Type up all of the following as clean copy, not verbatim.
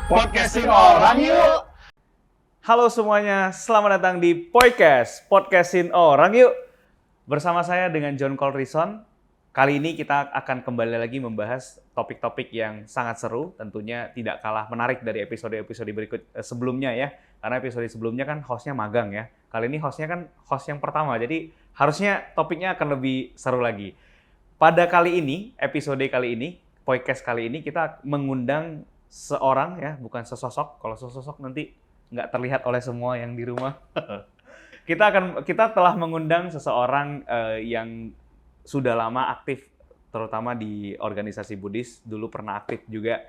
Podcastin orang yuk! Halo semuanya, selamat datang di Podcastin Orang Yuk. Bersama saya dengan John Colrison. Kali ini kita akan kembali lagi membahas topik-topik yang sangat seru, tentunya tidak kalah menarik dari episode-episode berikut sebelumnya ya. Karena episode sebelumnya kan hostnya magang ya. Kali ini hostnya kan host yang pertama, jadi harusnya topiknya akan lebih seru lagi. Pada kali ini, episode kali ini, podcast kali ini kita mengundang seorang ya, bukan sesosok. Kalau sesosok nanti nggak terlihat oleh semua yang di rumah. Kita telah mengundang seseorang yang sudah lama aktif, terutama di organisasi Buddhis. Dulu pernah aktif juga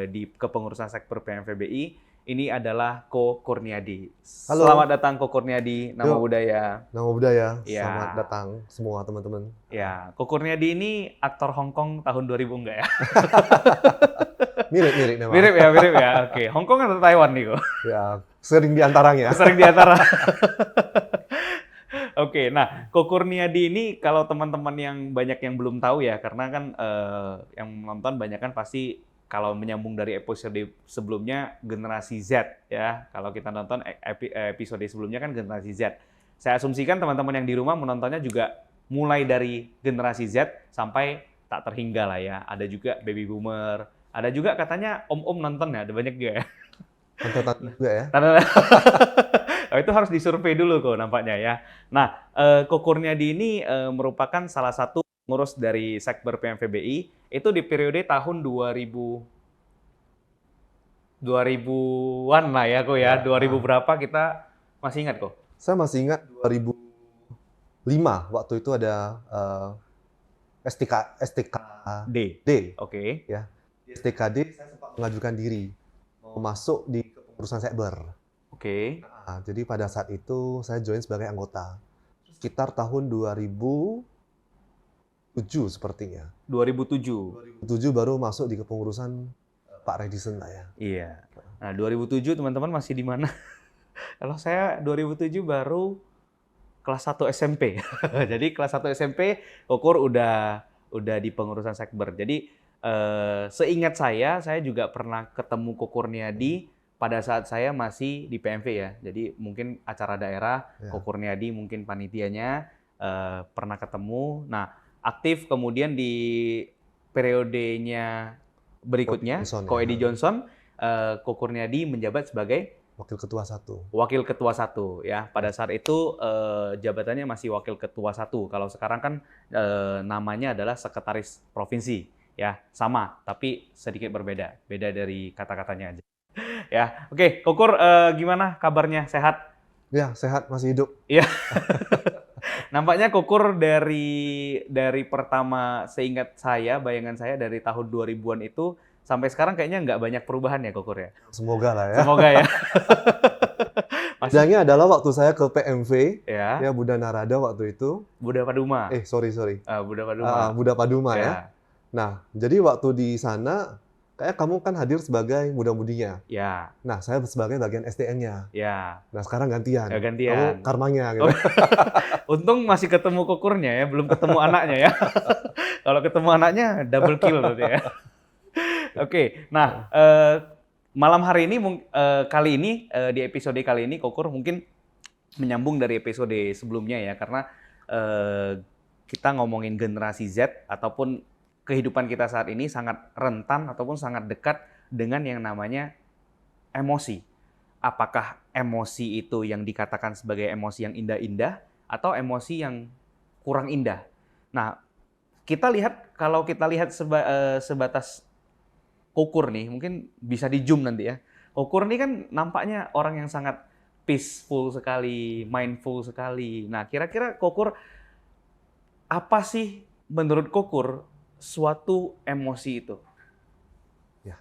di kepengurusan sektor PMFBI. Ini adalah Ko Kurniadi. Halo. Selamat datang Ko Kurniadi, Namo Buddhaya. Namo Buddhaya, Ya. Selamat datang semua teman-teman. Ya, Ko Kurniadi ini aktor Hong Kong tahun 2000 enggak ya? Mirip memang. Mirip ya. Oke, Hong Kong atau Taiwan nih kok? Ya, sering diantaranya. Sering di antara. Oke, nah Ko Kurniadi ini kalau teman-teman yang banyak yang belum tahu ya, karena kan yang menonton banyak kan pasti kalau menyambung dari episode sebelumnya generasi Z ya. Kalau kita nonton episode sebelumnya kan generasi Z. Saya asumsikan teman-teman yang di rumah menontonnya juga mulai dari generasi Z sampai tak terhingga lah ya. Ada juga baby boomer, ada juga katanya om-om nonton ya, ada banyak juga ya. Nonton juga ya. Oh, itu harus disurvei dulu kok nampaknya ya. Nah, Ko Kurniadi ini merupakan salah satu pengurus dari Sekber PMFBI itu di periode tahun 2000-an lah ya kok ya. 2000 berapa kita masih ingat kok? Saya masih ingat 2005 waktu itu ada STKD. Oke. Ya. Di STKD saya sempat mengajukan diri mau masuk di kepengurusan Sekber. Oke. Nah, jadi pada saat itu saya join sebagai anggota. Sekitar tahun 2007 sepertinya. 2007 baru masuk di kepengurusan Pak Redison lah ya. Iya. Nah, 2007 teman-teman masih di mana? Kalau saya 2007 baru kelas 1 SMP. Jadi kelas 1 SMP Kokur udah di pengurusan Sekber. Jadi seingat saya juga pernah ketemu Ko Kurniadi pada saat saya masih di PMV ya. Jadi mungkin acara daerah Ya. Ko Kurniadi mungkin panitianya pernah ketemu. Nah, aktif kemudian di periodenya berikutnya, Ko Edi Johnson, Ko Kurniadi menjabat sebagai Wakil Ketua 1. Wakil Ketua 1 ya. Pada saat itu jabatannya masih Wakil Ketua 1. Kalau sekarang kan namanya adalah Sekretaris Provinsi ya. Sama, tapi sedikit berbeda. Beda dari kata-katanya aja. Ya. Oke, Kokur gimana kabarnya? Sehat? Ya, sehat, masih hidup. Iya. Nampaknya Kokur dari pertama seingat saya, bayangan saya dari tahun 2000-an itu sampai sekarang kayaknya nggak banyak perubahan ya Kokur ya? Semoga lah ya. Semoga ya. Bedanya adalah waktu saya ke PMV, Ya. ya Buddha Narada waktu itu. Buddha Paduma. Sorry. Buddha Paduma. Buddha Paduma ya. Ya. Nah, jadi waktu di sana, kayak kamu kan hadir sebagai muda-mudinya. Ya. Nah, saya sebagai bagian SDM-nya. Ya. Nah, sekarang gantian. Ya, gantian. Kamu karmanya gitu. Untung masih ketemu Kokurnya ya, belum ketemu anaknya ya. Kalau ketemu anaknya double kill berarti ya. Oke, nah malam hari ini kali ini di episode kali ini Kokur mungkin menyambung dari episode sebelumnya ya, karena kita ngomongin generasi Z ataupun kehidupan kita saat ini sangat rentan ataupun sangat dekat dengan yang namanya emosi. Apakah emosi itu yang dikatakan sebagai emosi yang indah-indah atau emosi yang kurang indah? Nah, kalau kita lihat sebatas Kokur nih, mungkin bisa di zoom nanti ya. Kokur nih kan nampaknya orang yang sangat peaceful sekali, mindful sekali. Nah, kira-kira Kokur, apa sih menurut Kokur suatu emosi itu? Ya,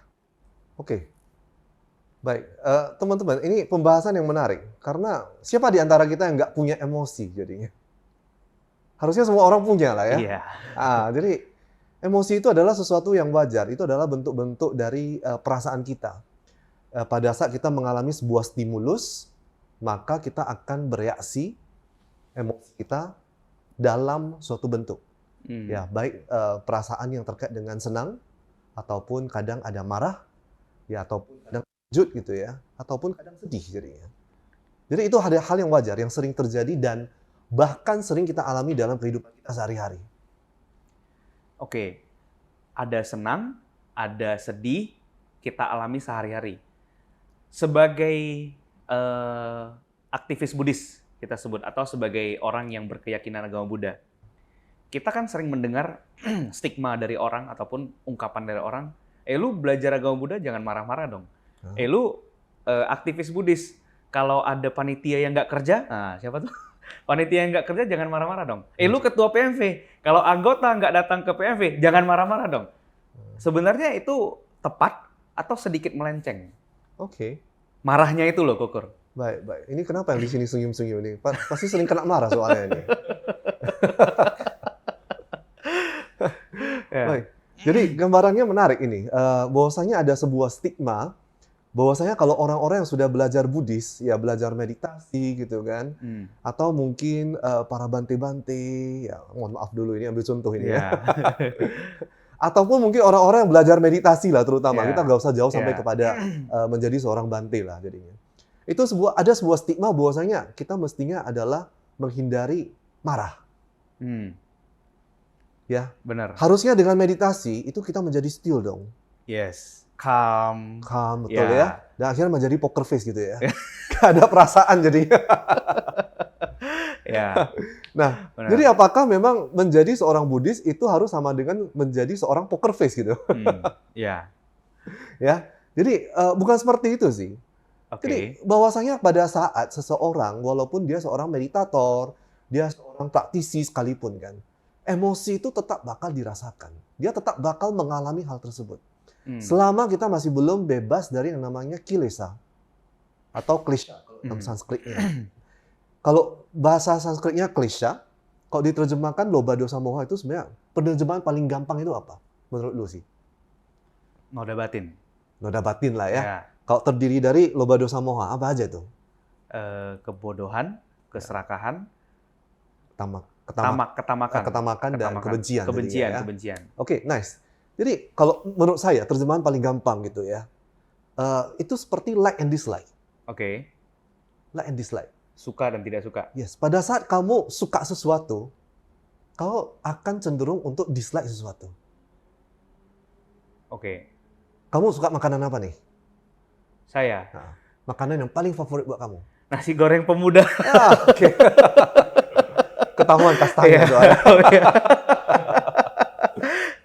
oke. Baik, teman-teman, ini pembahasan yang menarik. Karena siapa di antara kita yang nggak punya emosi jadinya? Harusnya semua orang punya lah ya. Iya. Jadi emosi itu adalah sesuatu yang wajar. Itu adalah bentuk-bentuk dari perasaan kita. Pada saat kita mengalami sebuah stimulus, maka kita akan bereaksi emosi kita dalam suatu bentuk. Ya, baik perasaan yang terkait dengan senang, ataupun kadang ada marah, ya ataupun kadang lanjut gitu ya, ataupun kadang sedih jadinya. Jadi itu ada hal yang wajar, yang sering terjadi dan bahkan sering kita alami dalam kehidupan kita sehari-hari. Oke, ada senang, ada sedih, kita alami sehari-hari. Sebagai aktivis Buddhis, kita sebut, atau sebagai orang yang berkeyakinan agama Buddha, kita kan sering mendengar stigma dari orang ataupun ungkapan dari orang, lu belajar agama Buddha jangan marah-marah dong. Lu aktivis Buddhis, kalau ada panitia yang nggak kerja, nah siapa tuh? Panitia yang nggak kerja jangan marah-marah dong. Lu ketua PMV, kalau anggota nggak datang ke PMV, jangan marah-marah dong. Sebenarnya itu tepat atau sedikit melenceng? Oke. Marahnya itu loh, Kokur. Baik, baik. Ini kenapa yang di sini senyum-senyum ini? Pasti sering kena marah soalnya ini. Ya. Baik. Jadi gambarannya menarik ini. Bahwasanya ada sebuah stigma bahwasanya kalau orang-orang yang sudah belajar Buddhis, ya belajar meditasi gitu kan, atau mungkin para bante-bante, ya mohon maaf dulu ini ambil contoh ini ya. Ataupun mungkin orang-orang yang belajar meditasi lah terutama, kita nggak usah jauh sampai kepada menjadi seorang bante lah jadinya. Itu ada sebuah stigma bahwasanya kita mestinya adalah menghindari marah. Ya, Benar. harusnya dengan meditasi itu kita menjadi still dong. Yes. Calm, betul ya. Dan akhirnya menjadi poker face gitu ya. Gak ada perasaan jadinya. Ya. Nah, Benar. jadi apakah memang menjadi seorang Buddhis itu harus sama dengan menjadi seorang poker face gitu? Ya. Ya, jadi bukan seperti itu sih. Oke. Jadi bahwasanya pada saat seseorang, walaupun dia seorang meditator, dia seorang praktisi sekalipun kan, emosi itu tetap bakal dirasakan. Dia tetap bakal mengalami hal tersebut. Selama kita masih belum bebas dari yang namanya kilesa atau klesha dalam Sanskritnya. Kalau bahasa Sanskritnya klesha, kalau diterjemahkan loba dosa moha itu sebenarnya penerjemahan paling gampang itu apa? Menurut lu sih? Noda batin. Noda batin lah ya. Ya. Kalau terdiri dari loba dosa moha, apa aja tuh? Kebodohan, keserakahan, Ketamakan ketamakan, dan kebencian. Kebencian, jadinya, ya. kebencian. Oke, nice. Jadi kalau menurut saya terjemahan paling gampang gitu ya, itu seperti like and dislike. Oke. Like and dislike. Suka dan tidak suka. Yes, pada saat kamu suka sesuatu, kau akan cenderung untuk dislike sesuatu. Oke. Kamu suka makanan apa nih? Saya. Nah, makanan yang paling favorit buat kamu? Nasi goreng pemuda. Oke. Ketahuan kastanya soalnya.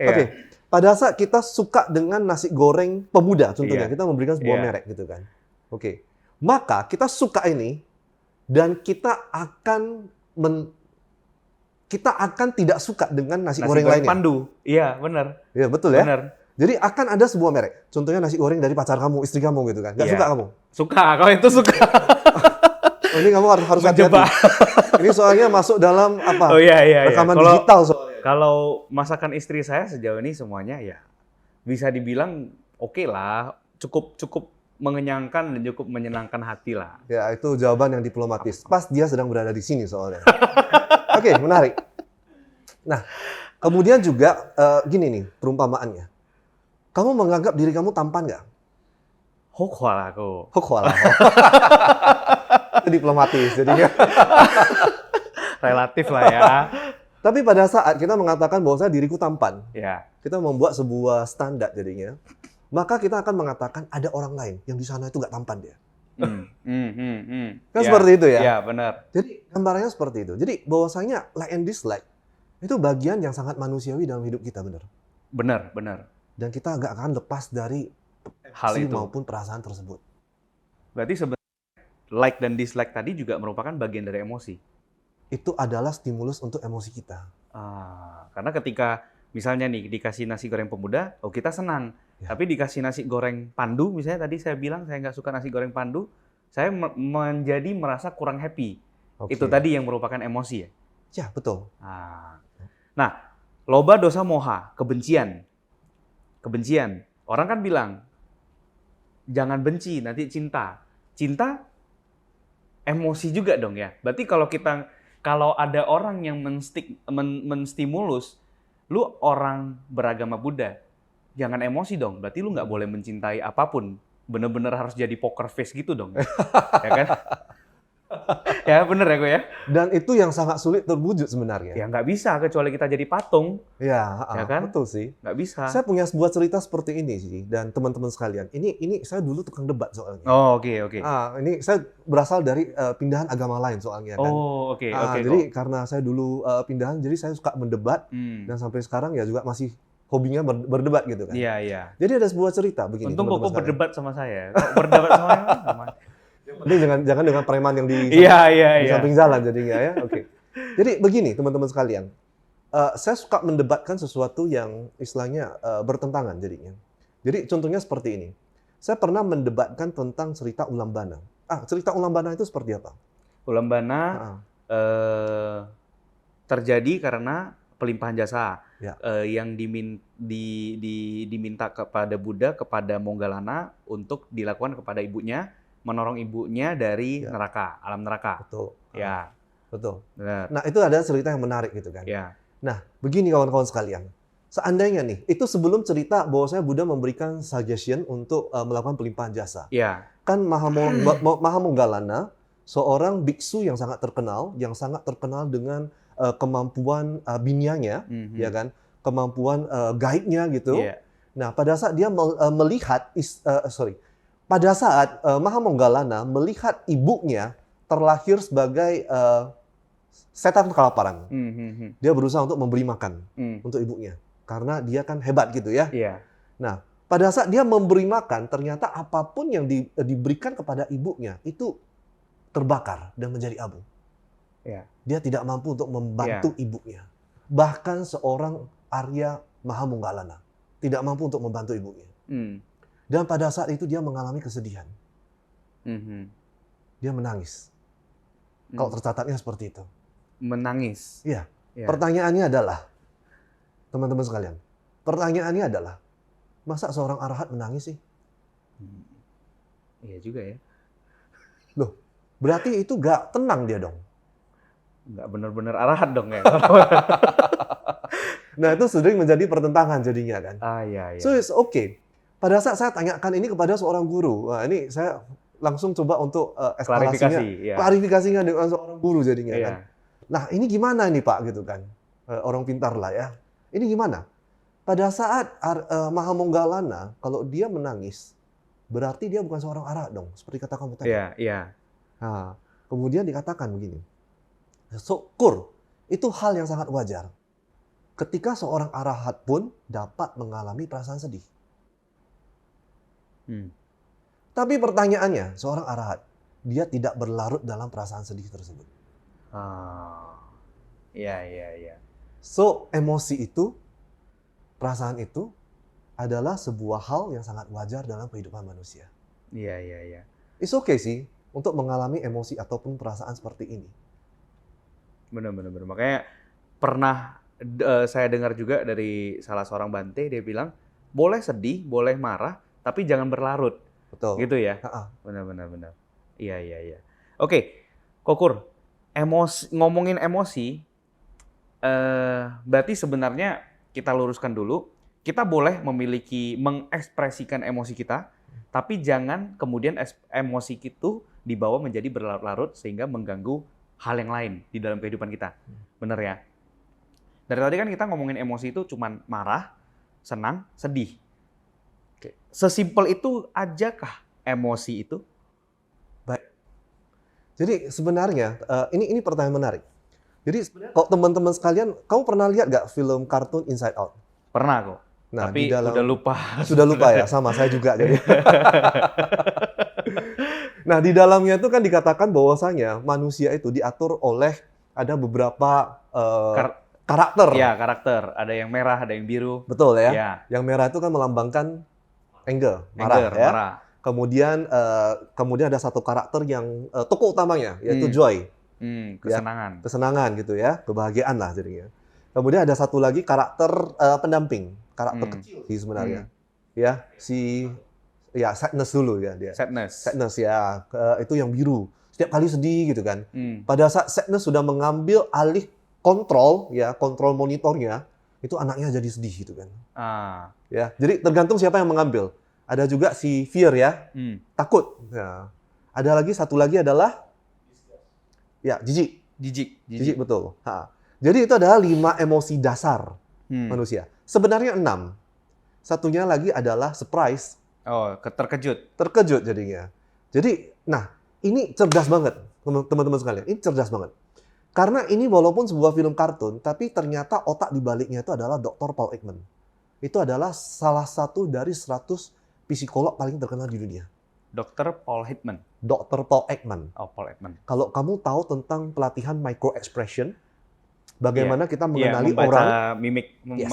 Oke. Pada saat kita suka dengan nasi goreng pemuda, contohnya kita memberikan sebuah merek gitu kan. Oke. Maka kita suka ini dan kita akan tidak suka dengan nasi goreng lainnya. Pandu. Iya, benar. Iya, betul ya. Benar. Jadi akan ada sebuah merek. Contohnya nasi goreng dari pacar kamu, istri kamu gitu kan. Nggak suka kamu? Suka, kalau itu suka. Oh, ini kamu harus hati-hati. Ini soalnya masuk dalam apa? Oh iya. Rekaman digital soalnya. Kalau masakan istri saya sejauh ini semuanya ya bisa dibilang oke lah, cukup mengenyangkan dan cukup menyenangkan hati lah. Ya, itu jawaban yang diplomatis. Pas dia sedang berada di sini soalnya. Oke, menarik. Nah, kemudian juga gini nih perumpamaannya. Kamu menganggap diri kamu tampan nggak? Hokwa aku. Hokwa lah. Itu diplomatis jadinya. Relatif lah ya. Tapi pada saat kita mengatakan bahwa saya diriku tampan, Ya. kita membuat sebuah standar jadinya, maka kita akan mengatakan ada orang lain yang di sana itu nggak tampan dia. Kan seperti itu ya? Ya, benar. Jadi gambarannya seperti itu. Jadi bahwasanya like and dislike itu bagian yang sangat manusiawi dalam hidup kita, benar. Benar. Dan kita nggak akan lepas dari Hal itu. maupun perasaan tersebut. Berarti sebenarnya like dan dislike tadi juga merupakan bagian dari emosi. Itu adalah stimulus untuk emosi kita. Karena ketika misalnya nih dikasih nasi goreng pemuda, oh kita senang. Ya. Tapi dikasih nasi goreng pandu, misalnya tadi saya bilang saya nggak suka nasi goreng pandu, saya menjadi merasa kurang happy. Oke. Itu tadi yang merupakan emosi ya? Ya, betul. Nah, loba dosa moha, kebencian. Kebencian. Orang kan bilang, jangan benci, nanti cinta. Cinta, emosi juga dong ya. Berarti kalau ada orang yang menstimulus, lu orang beragama Buddha, jangan emosi dong. Berarti lu nggak boleh mencintai apapun. bener-bener harus jadi poker face gitu dong. Ya kan? Ya bener ya gue ya? Dan itu yang sangat sulit terwujud sebenarnya. Ya nggak bisa kecuali kita jadi patung. Ya, Ya kan? betul sih. Nggak bisa. Saya punya sebuah cerita seperti ini sih, dan teman-teman sekalian. Ini saya dulu tukang debat soalnya. Oh, oke. Ini saya berasal dari pindahan agama lain soalnya kan. Oh, oke. Jadi karena saya dulu pindahan, jadi saya suka mendebat dan sampai sekarang ya juga masih hobinya berdebat gitu kan. Iya. Jadi ada sebuah cerita begini. Untung teman-teman kok sekalian. berdebat sama saya. Kok berdebat sama saya sama. Ini jangan dengan preman yang di Iya. di samping jalan jadinya ya. Oke. Jadi begini teman-teman sekalian. Saya suka mendebatkan sesuatu yang istilahnya bertentangan jadinya. Jadi contohnya seperti ini. Saya pernah mendebatkan tentang cerita Ulambana. Cerita Ulambana itu seperti apa? Ulambana terjadi karena pelimpahan jasa yang diminta kepada Buddha, kepada Moggallana untuk dilakukan kepada ibunya, menolong ibunya dari neraka, alam neraka. Betul. Ya. Betul. Benar. Nah, itu ada cerita yang menarik gitu kan. Ya. Nah, begini kawan-kawan sekalian. Seandainya nih, itu sebelum cerita bahwasanya Buddha memberikan suggestion untuk melakukan pelimpahan jasa. Ya. Kan Mahamoggallana, seorang biksu yang sangat terkenal dengan kemampuan binianya, ya kan, kemampuan gaibnya gitu. Yeah. Nah, pada saat dia pada saat Mahamoggallana melihat ibunya terlahir sebagai setan kelaparan, dia berusaha untuk memberi makan untuk ibunya, karena dia kan hebat gitu ya. Yeah. Nah, pada saat dia memberi makan, ternyata apapun yang diberikan kepada ibunya itu terbakar dan menjadi abu. Yeah. Dia tidak mampu untuk membantu ibunya. Bahkan seorang Arya Mahamoggallana tidak mampu untuk membantu ibunya. Dan pada saat itu dia mengalami kesedihan. Dia menangis. Kalau tercatatnya seperti itu. Menangis. Iya. Ya. Pertanyaannya adalah, teman-teman sekalian, pertanyaannya adalah, masa seorang arahat menangis sih? Iya juga ya. Loh, berarti itu gak tenang dia dong. Nggak benar-benar arahat dong ya. Nah, itu sudah menjadi pertentangan jadinya kan. Iya. So it's okay. Pada saat saya tanyakan ini kepada seorang guru, ini saya langsung coba untuk klarifikasinya dengan seorang guru jadinya kan. Nah, ini gimana nih Pak gitu kan. Orang pintar lah ya. Ini gimana? Pada saat Mahamoggallana kalau dia menangis, berarti dia bukan seorang arahat dong, seperti kata kamu tadi. Iya. Nah, kemudian dikatakan begini. Syukur, itu hal yang sangat wajar. Ketika seorang arahat pun dapat mengalami perasaan sedih. Tapi pertanyaannya, seorang arahat, dia tidak berlarut dalam perasaan sedih tersebut. Iya. So, emosi itu, perasaan itu adalah sebuah hal yang sangat wajar dalam kehidupan manusia. Iya. It's okay sih untuk mengalami emosi ataupun perasaan seperti ini. Benar. Makanya pernah saya dengar juga dari salah seorang Bante, dia bilang, boleh sedih, boleh marah, tapi jangan berlarut. Betul. Gitu ya? Benar. Iya. Oke, Kokur, ngomongin emosi, berarti sebenarnya kita luruskan dulu, kita boleh mengekspresikan emosi kita, tapi jangan kemudian emosi itu dibawa menjadi berlarut-larut sehingga mengganggu hal yang lain di dalam kehidupan kita. Benar ya? Dari tadi kan kita ngomongin emosi itu cuman marah, senang, sedih. Sesimpel itu ajakah emosi itu? Baik. Jadi sebenarnya ini pertanyaan menarik. Jadi kalau teman-teman sekalian, kamu pernah lihat nggak film kartun Inside Out? Pernah kok. Nah, tapi udah lupa. Sudah lupa ya, sama saya juga. Jadi. Nah, di dalamnya itu kan dikatakan bahwasanya manusia itu diatur oleh ada beberapa karakter. Ya, karakter. Ada yang merah, ada yang biru. Betul ya. Ya. Yang merah itu kan melambangkan anger, marah ya. Marah. Kemudian ada satu karakter yang tokoh utamanya yaitu Joy. Kesenangan. Ya, kesenangan gitu ya, kebahagiaan lah jadinya. Kemudian ada satu lagi karakter pendamping, karakter kecil sih sebenarnya. Ya, sadness dulu ya dia. Sadness ya, itu yang biru. Setiap kali sedih gitu kan. Pada saat sadness sudah mengambil alih kontrol monitornya, itu anaknya jadi sedih gitu kan. Ya, jadi tergantung siapa yang mengambil. Ada juga si fear ya, takut. Nah, ada lagi satu lagi adalah ya jijik. Jijik betul. Jadi itu adalah 5 emosi dasar manusia. Sebenarnya 6. Satunya lagi adalah surprise. Oh, terkejut. Terkejut jadinya. Jadi, nah ini cerdas banget teman-teman sekalian. Ini cerdas banget. Karena ini walaupun sebuah film kartun, tapi ternyata otak di baliknya itu adalah Dr. Paul Ekman. Itu adalah salah satu dari 100 psikolog paling terkenal di dunia. Dr. Paul Ekman. Dr. Paul Ekman. Oh, Paul Ekman. Kalau kamu tahu tentang pelatihan micro expression, bagaimana kita Iya, mengenali membaca orang, mimik Yes.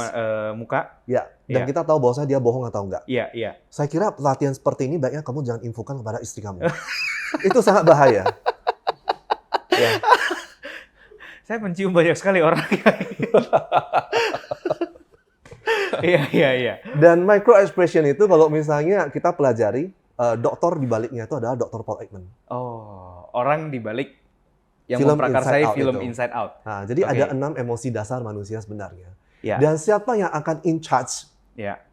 muka. ya, dan Iya. kita tahu bahwasanya dia bohong atau enggak. Iya. Saya kira pelatihan seperti ini baiknya kamu jangan infokan kepada istri kamu. Itu sangat bahaya. Ya. Saya mencium banyak sekali orang. Iya. Dan micro expression itu kalau misalnya kita pelajari, dokter di baliknya itu adalah Dr. Paul Ekman. Oh, orang di balik yang Film memprakarsai Inside Out film itu. Inside Out. Nah, jadi Oke. ada 6 emosi dasar manusia sebenarnya. Ya. Dan siapa yang akan in charge? Ya.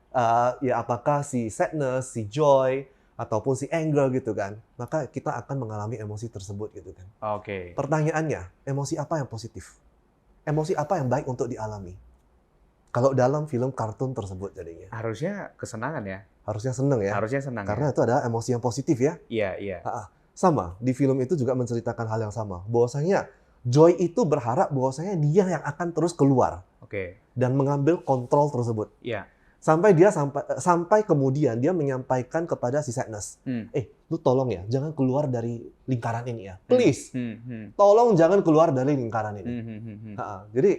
Ya apakah si sadness, si joy, ataupun si anger gitu kan? Maka kita akan mengalami emosi tersebut gitu kan. Oke. Pertanyaannya, emosi apa yang positif? Emosi apa yang baik untuk dialami? Kalau dalam film kartun tersebut jadinya. Harusnya kesenangan ya. Harusnya seneng ya. Harusnya senang. Karena itu adalah emosi yang positif ya. Iya. Sama, di film itu juga menceritakan hal yang sama. Bahwasanya Joy itu berharap bahwasanya dia yang akan terus keluar Oke. dan mengambil kontrol tersebut. Iya. Sampai kemudian dia menyampaikan kepada si Sadness, lu tolong ya, jangan keluar dari lingkaran ini ya. Please, tolong jangan keluar dari lingkaran ini. Jadi,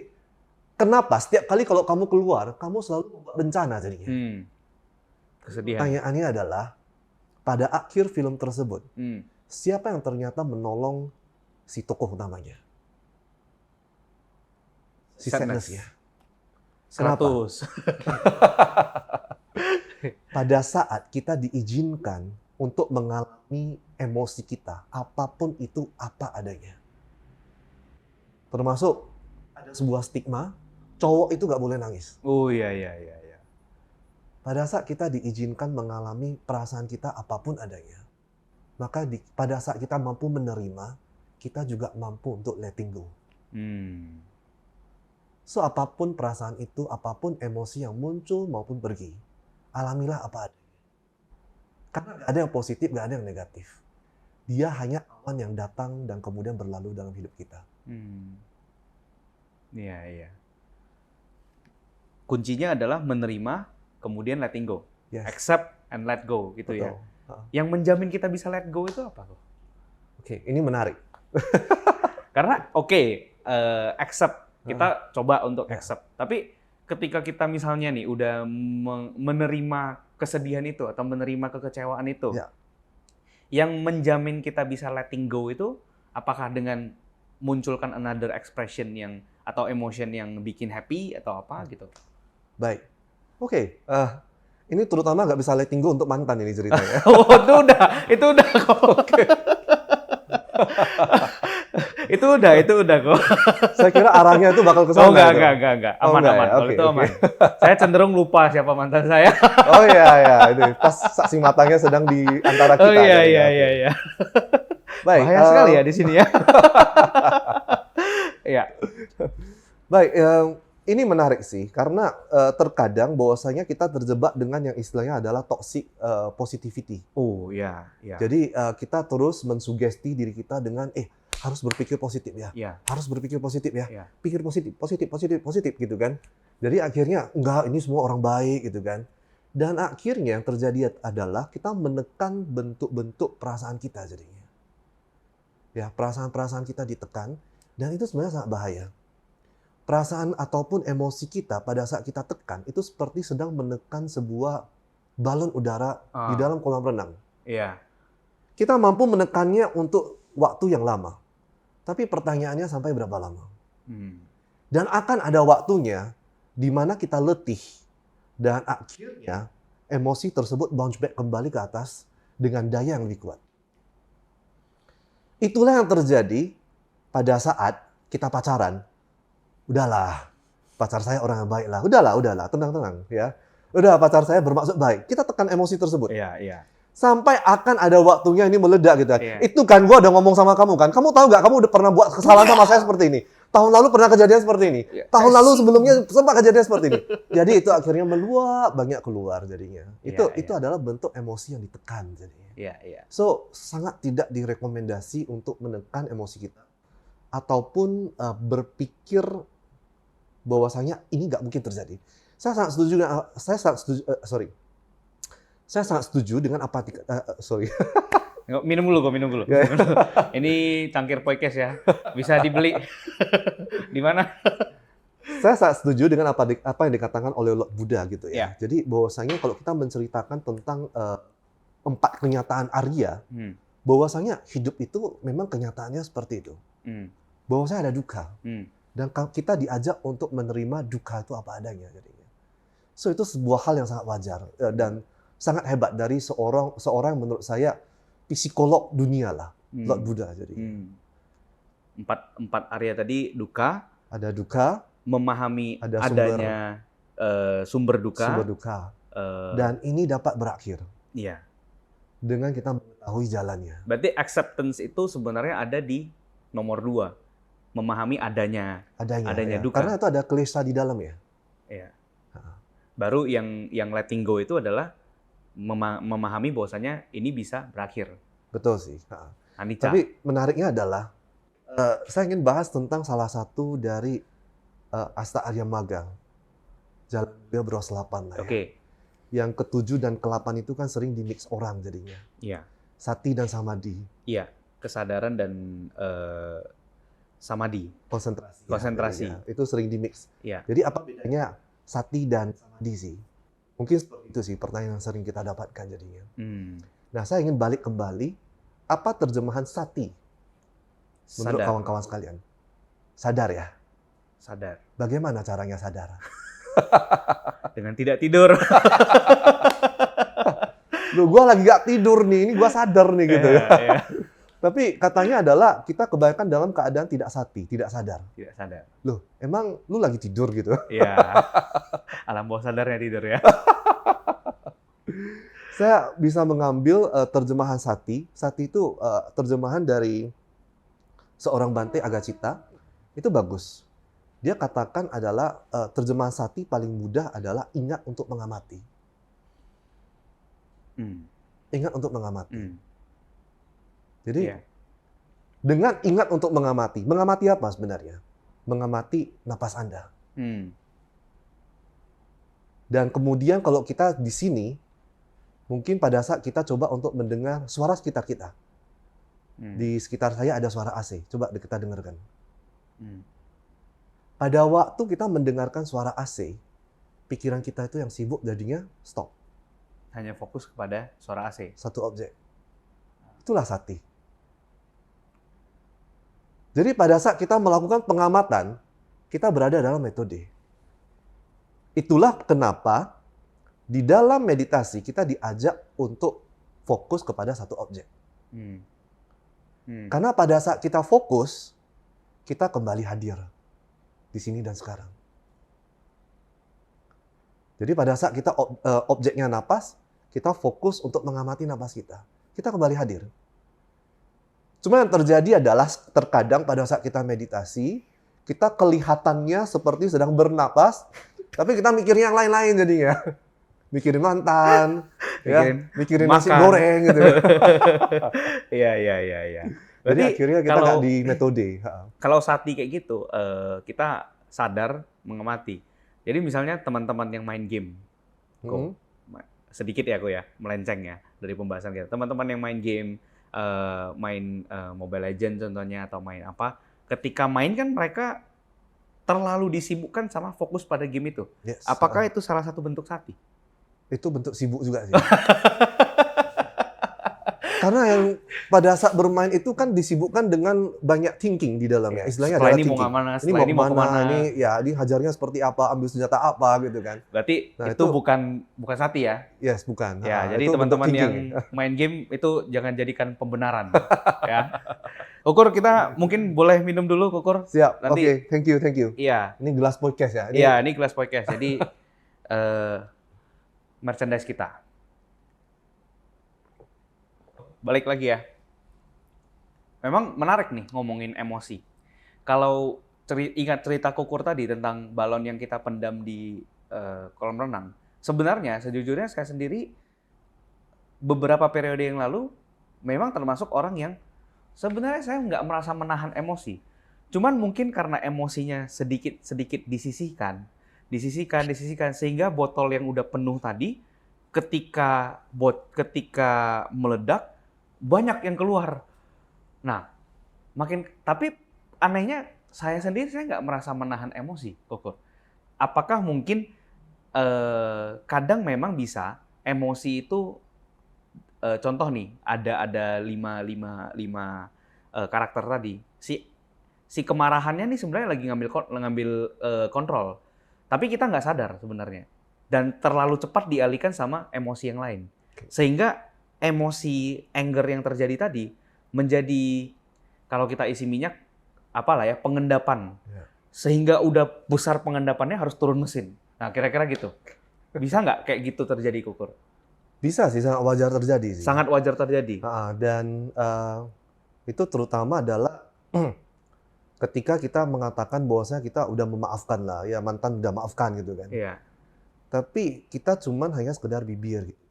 kenapa setiap kali kalau kamu keluar, kamu selalu membuat bencana jadinya? Kesedihan. Pertanyaannya adalah, pada akhir film tersebut, siapa yang ternyata menolong si tokoh utamanya? Si Sadness ya. Kenapa? 100. Pada saat kita diizinkan untuk mengalami emosi kita, apapun itu apa adanya. Termasuk ada sebuah stigma, cowok itu nggak boleh nangis. Oh iya. Pada saat kita diizinkan mengalami perasaan kita apapun adanya, maka pada saat kita mampu menerima, kita juga mampu untuk letting go. So, apapun perasaan itu, apapun emosi yang muncul maupun pergi, alamilah apa adanya. Karena nggak ada yang positif, nggak ada yang negatif. Dia hanya awan yang datang dan kemudian berlalu dalam hidup kita. Iya. Kuncinya adalah menerima, kemudian letting go. Yes. Accept and let go gitu. Betul. Ya. Yang menjamin kita bisa let go itu apa kok? Oke, ini menarik. Karena accept. Kita coba untuk accept. Tapi ketika kita misalnya nih udah menerima kesedihan itu atau menerima kekecewaan itu, yang menjamin kita bisa letting go itu apakah dengan munculkan another expression yang atau emotion yang bikin happy atau apa gitu? Baik. Oke. Ini terutama nggak bisa letting go untuk mantan ini ceritanya. Oh, itu udah kok. Itu udah kok. Saya kira arahnya itu bakal ke sana. Oh enggak. Aman. Ya? Kalau itu aman. Saya cenderung lupa siapa mantan saya. Oh iya. Itu pas saksi matanya sedang di antara kita. Oh iya. Baik. Bahaya sekali ya di sini ya. Iya. Baik, ini menarik sih karena terkadang bahwasanya kita terjebak dengan yang istilahnya adalah toxic positivity. Oh iya. Jadi kita terus mensugesti diri kita dengan harus berpikir positif ya. Harus berpikir positif ya. Pikir positif gitu kan. Jadi akhirnya enggak, ini semua orang baik gitu kan. Dan akhirnya yang terjadi adalah kita menekan bentuk-bentuk perasaan kita jadinya. Ya, perasaan-perasaan kita ditekan dan itu sebenarnya sangat bahaya. Perasaan ataupun emosi kita pada saat kita tekan itu seperti sedang menekan sebuah balon udara di dalam kolam renang. Iya. Kita mampu menekannya untuk waktu yang lama. Tapi pertanyaannya sampai berapa lama? Dan akan ada waktunya di mana kita letih dan akhirnya emosi tersebut bounce back kembali ke atas dengan daya yang lebih kuat. Itulah yang terjadi pada saat kita pacaran. Udahlah, pacar saya orang yang baik lah. Udahlah, tenang ya. Udah pacar saya bermaksud baik. Kita tekan emosi tersebut. Iya, iya. Sampai akan ada waktunya ini meledak gitu kan. Iya. Itu kan gua udah ngomong sama kamu kan. Kamu tahu nggak kamu udah pernah buat kesalahan sama saya seperti ini. Tahun lalu pernah kejadian seperti ini. Iya. Tahun lalu sebelumnya sempat kejadian seperti ini. Jadi itu akhirnya meluap banyak keluar jadinya. Itu Iya, itu adalah bentuk emosi yang ditekan jadinya. Iya, iya. So sangat tidak direkomendasi untuk menekan emosi kita ataupun berpikir bahwasanya ini nggak mungkin terjadi. Saya sangat setuju dengan saya sangat setuju dengan apa sorry. Minum dulu. Ini cangkir podcast ya. Bisa dibeli. Di mana? Saya sangat setuju dengan apa yang dikatakan oleh Lord Buddha gitu ya. Ya. Jadi bahwasanya kalau kita menceritakan tentang 4 kenyataan Arya, bahwasanya hidup itu memang kenyataannya seperti itu. Bahwasanya ada duka. Dan kita diajak untuk menerima duka itu apa adanya jadinya. So itu sebuah hal yang sangat wajar dan sangat hebat dari seorang menurut saya psikolog dunia lah, Lord Buddha jadi. Empat area tadi duka, Ada duka, memahami ada adanya sumber duka, dan ini dapat berakhir iya. dengan kita mengetahui jalannya. Berarti acceptance itu sebenarnya ada di nomor 2, memahami adanya Adanya duka. Karena itu ada klesa di dalam ya. Iya. Baru yang letting go itu adalah memahami bahwasanya ini bisa berakhir. Betul sih. Anicca. Tapi menariknya adalah saya ingin bahas tentang salah satu dari Asta Arya Maga, Jalan Mulia Berwaselapan lah ya. Oke. Yang ke-7 dan ke-8 itu kan sering dimix orang jadinya. Iya. Sati dan samadhi. Iya, kesadaran dan samadhi. Konsentrasi. Ya, itu sering dimix. Iya. Jadi apa bedanya sati dan samadhi sih? Mungkin seperti itu sih pertanyaan yang sering kita dapatkan jadinya. Nah, saya ingin balik kembali, apa terjemahan sati menurut Sadar. kawan-kawan sekalian? Sadar ya? Sadar. Bagaimana caranya sadar? Dengan tidak tidur. Loh, gue lagi gak tidur nih, ini gue sadar nih gitu ya. Iya. Tapi katanya adalah kita kebanyakan dalam keadaan tidak sati, tidak sadar. Tidak sadar. Loh, emang lu lagi tidur gitu? Iya. Alam bawah sadarnya tidur ya. Saya bisa mengambil terjemahan sati. Sati itu terjemahan dari seorang Bante Agacita. Itu bagus. Dia katakan adalah terjemahan sati paling mudah adalah ingat untuk mengamati. Ingat untuk mengamati. Jadi dengan ingat untuk mengamati apa sebenarnya? Mengamati napas Anda. Dan kemudian kalau kita di sini, mungkin pada saat kita coba untuk mendengar suara sekitar kita. Di sekitar saya ada suara AC. Coba kita dengarkan. Pada waktu kita mendengarkan suara AC, pikiran kita itu yang sibuk jadinya stop. Hanya fokus kepada suara AC. Satu objek. Itulah sati. Jadi pada saat kita melakukan pengamatan, kita berada dalam metode. Itulah kenapa di dalam meditasi kita diajak untuk fokus kepada satu objek. Karena pada saat kita fokus, kita kembali hadir di sini dan sekarang. Jadi pada saat kita objeknya napas, kita fokus untuk mengamati napas kita. Kita kembali hadir. Cuma yang terjadi adalah terkadang pada saat kita meditasi, kita kelihatannya seperti sedang bernapas, tapi kita mikirin yang lain-lain jadinya. Mikirin mantan, mikirin nasi goreng gitu. Iya. Jadi akhirnya kita nggak di metode. Kalau sati kayak gitu, kita sadar mengamati. Jadi misalnya teman-teman yang main game, sedikit ya aku ya, melenceng ya dari pembahasan kita. Teman-teman yang main game, main Mobile Legends contohnya atau main apa, ketika main kan mereka terlalu disibukkan sama fokus pada game itu. Yes. Apakah itu salah satu bentuk sati? Itu bentuk sibuk juga sih. Karena yang pada saat bermain itu kan disibukkan dengan banyak thinking di dalamnya. Istilahnya adalah ini thinking. mau kemana, ini mau kemana, ini hajarnya seperti apa, ambil senjata apa gitu kan. Berarti itu bukan sati ya? Yes, bukan. Ya, jadi teman-teman yang main game itu jangan jadikan pembenaran. Ya. Kukur, kita mungkin boleh minum dulu, Kukur. Siap, Nanti, thank you. Iya. Ini gelas podcast ya? Iya, ini gelas podcast. Jadi merchandise kita. Balik lagi ya. Memang menarik nih ngomongin emosi. Kalau ingat cerita Kukur tadi tentang balon yang kita pendam di kolam renang. Sebenarnya sejujurnya saya sendiri beberapa periode yang lalu memang termasuk orang yang sebenarnya saya nggak merasa menahan emosi. Cuman mungkin karena emosinya sedikit disisihkan sehingga botol yang udah penuh tadi ketika meledak banyak yang keluar. Nah, tapi anehnya saya sendiri nggak merasa menahan emosi, Kukur. Apakah mungkin kadang memang bisa emosi itu contoh nih ada lima karakter tadi. Si kemarahannya nih sebenarnya lagi ngambil kontrol. Tapi kita nggak sadar sebenarnya. Dan terlalu cepat dialihkan sama emosi yang lain. Sehingga emosi anger yang terjadi tadi menjadi, kalau kita isi minyak, pengendapan. Sehingga udah besar pengendapannya harus turun mesin. Nah, kira-kira gitu. Bisa nggak kayak gitu terjadi, Kukur? Bisa sih, sangat wajar terjadi sih. Sangat wajar terjadi. Dan itu terutama adalah ketika kita mengatakan bahwasanya kita udah memaafkan lah, ya mantan udah maafkan gitu kan. Iya. Tapi kita cuman hanya sekedar bibir gitu.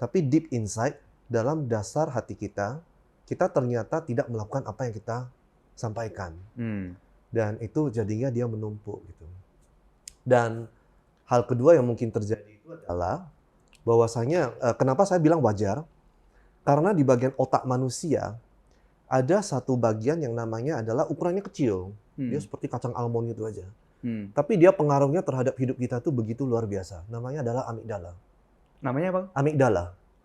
Tapi deep inside, dalam dasar hati kita ternyata tidak melakukan apa yang kita sampaikan. Dan itu jadinya dia menumpuk gitu. Dan hal kedua yang mungkin terjadi itu adalah bahwasanya kenapa saya bilang wajar? Karena di bagian otak manusia ada satu bagian yang namanya adalah ukurannya kecil. Dia seperti kacang almond gitu aja. Tapi dia pengaruhnya terhadap hidup kita tuh begitu luar biasa. Namanya adalah amigdala. Namanya apa?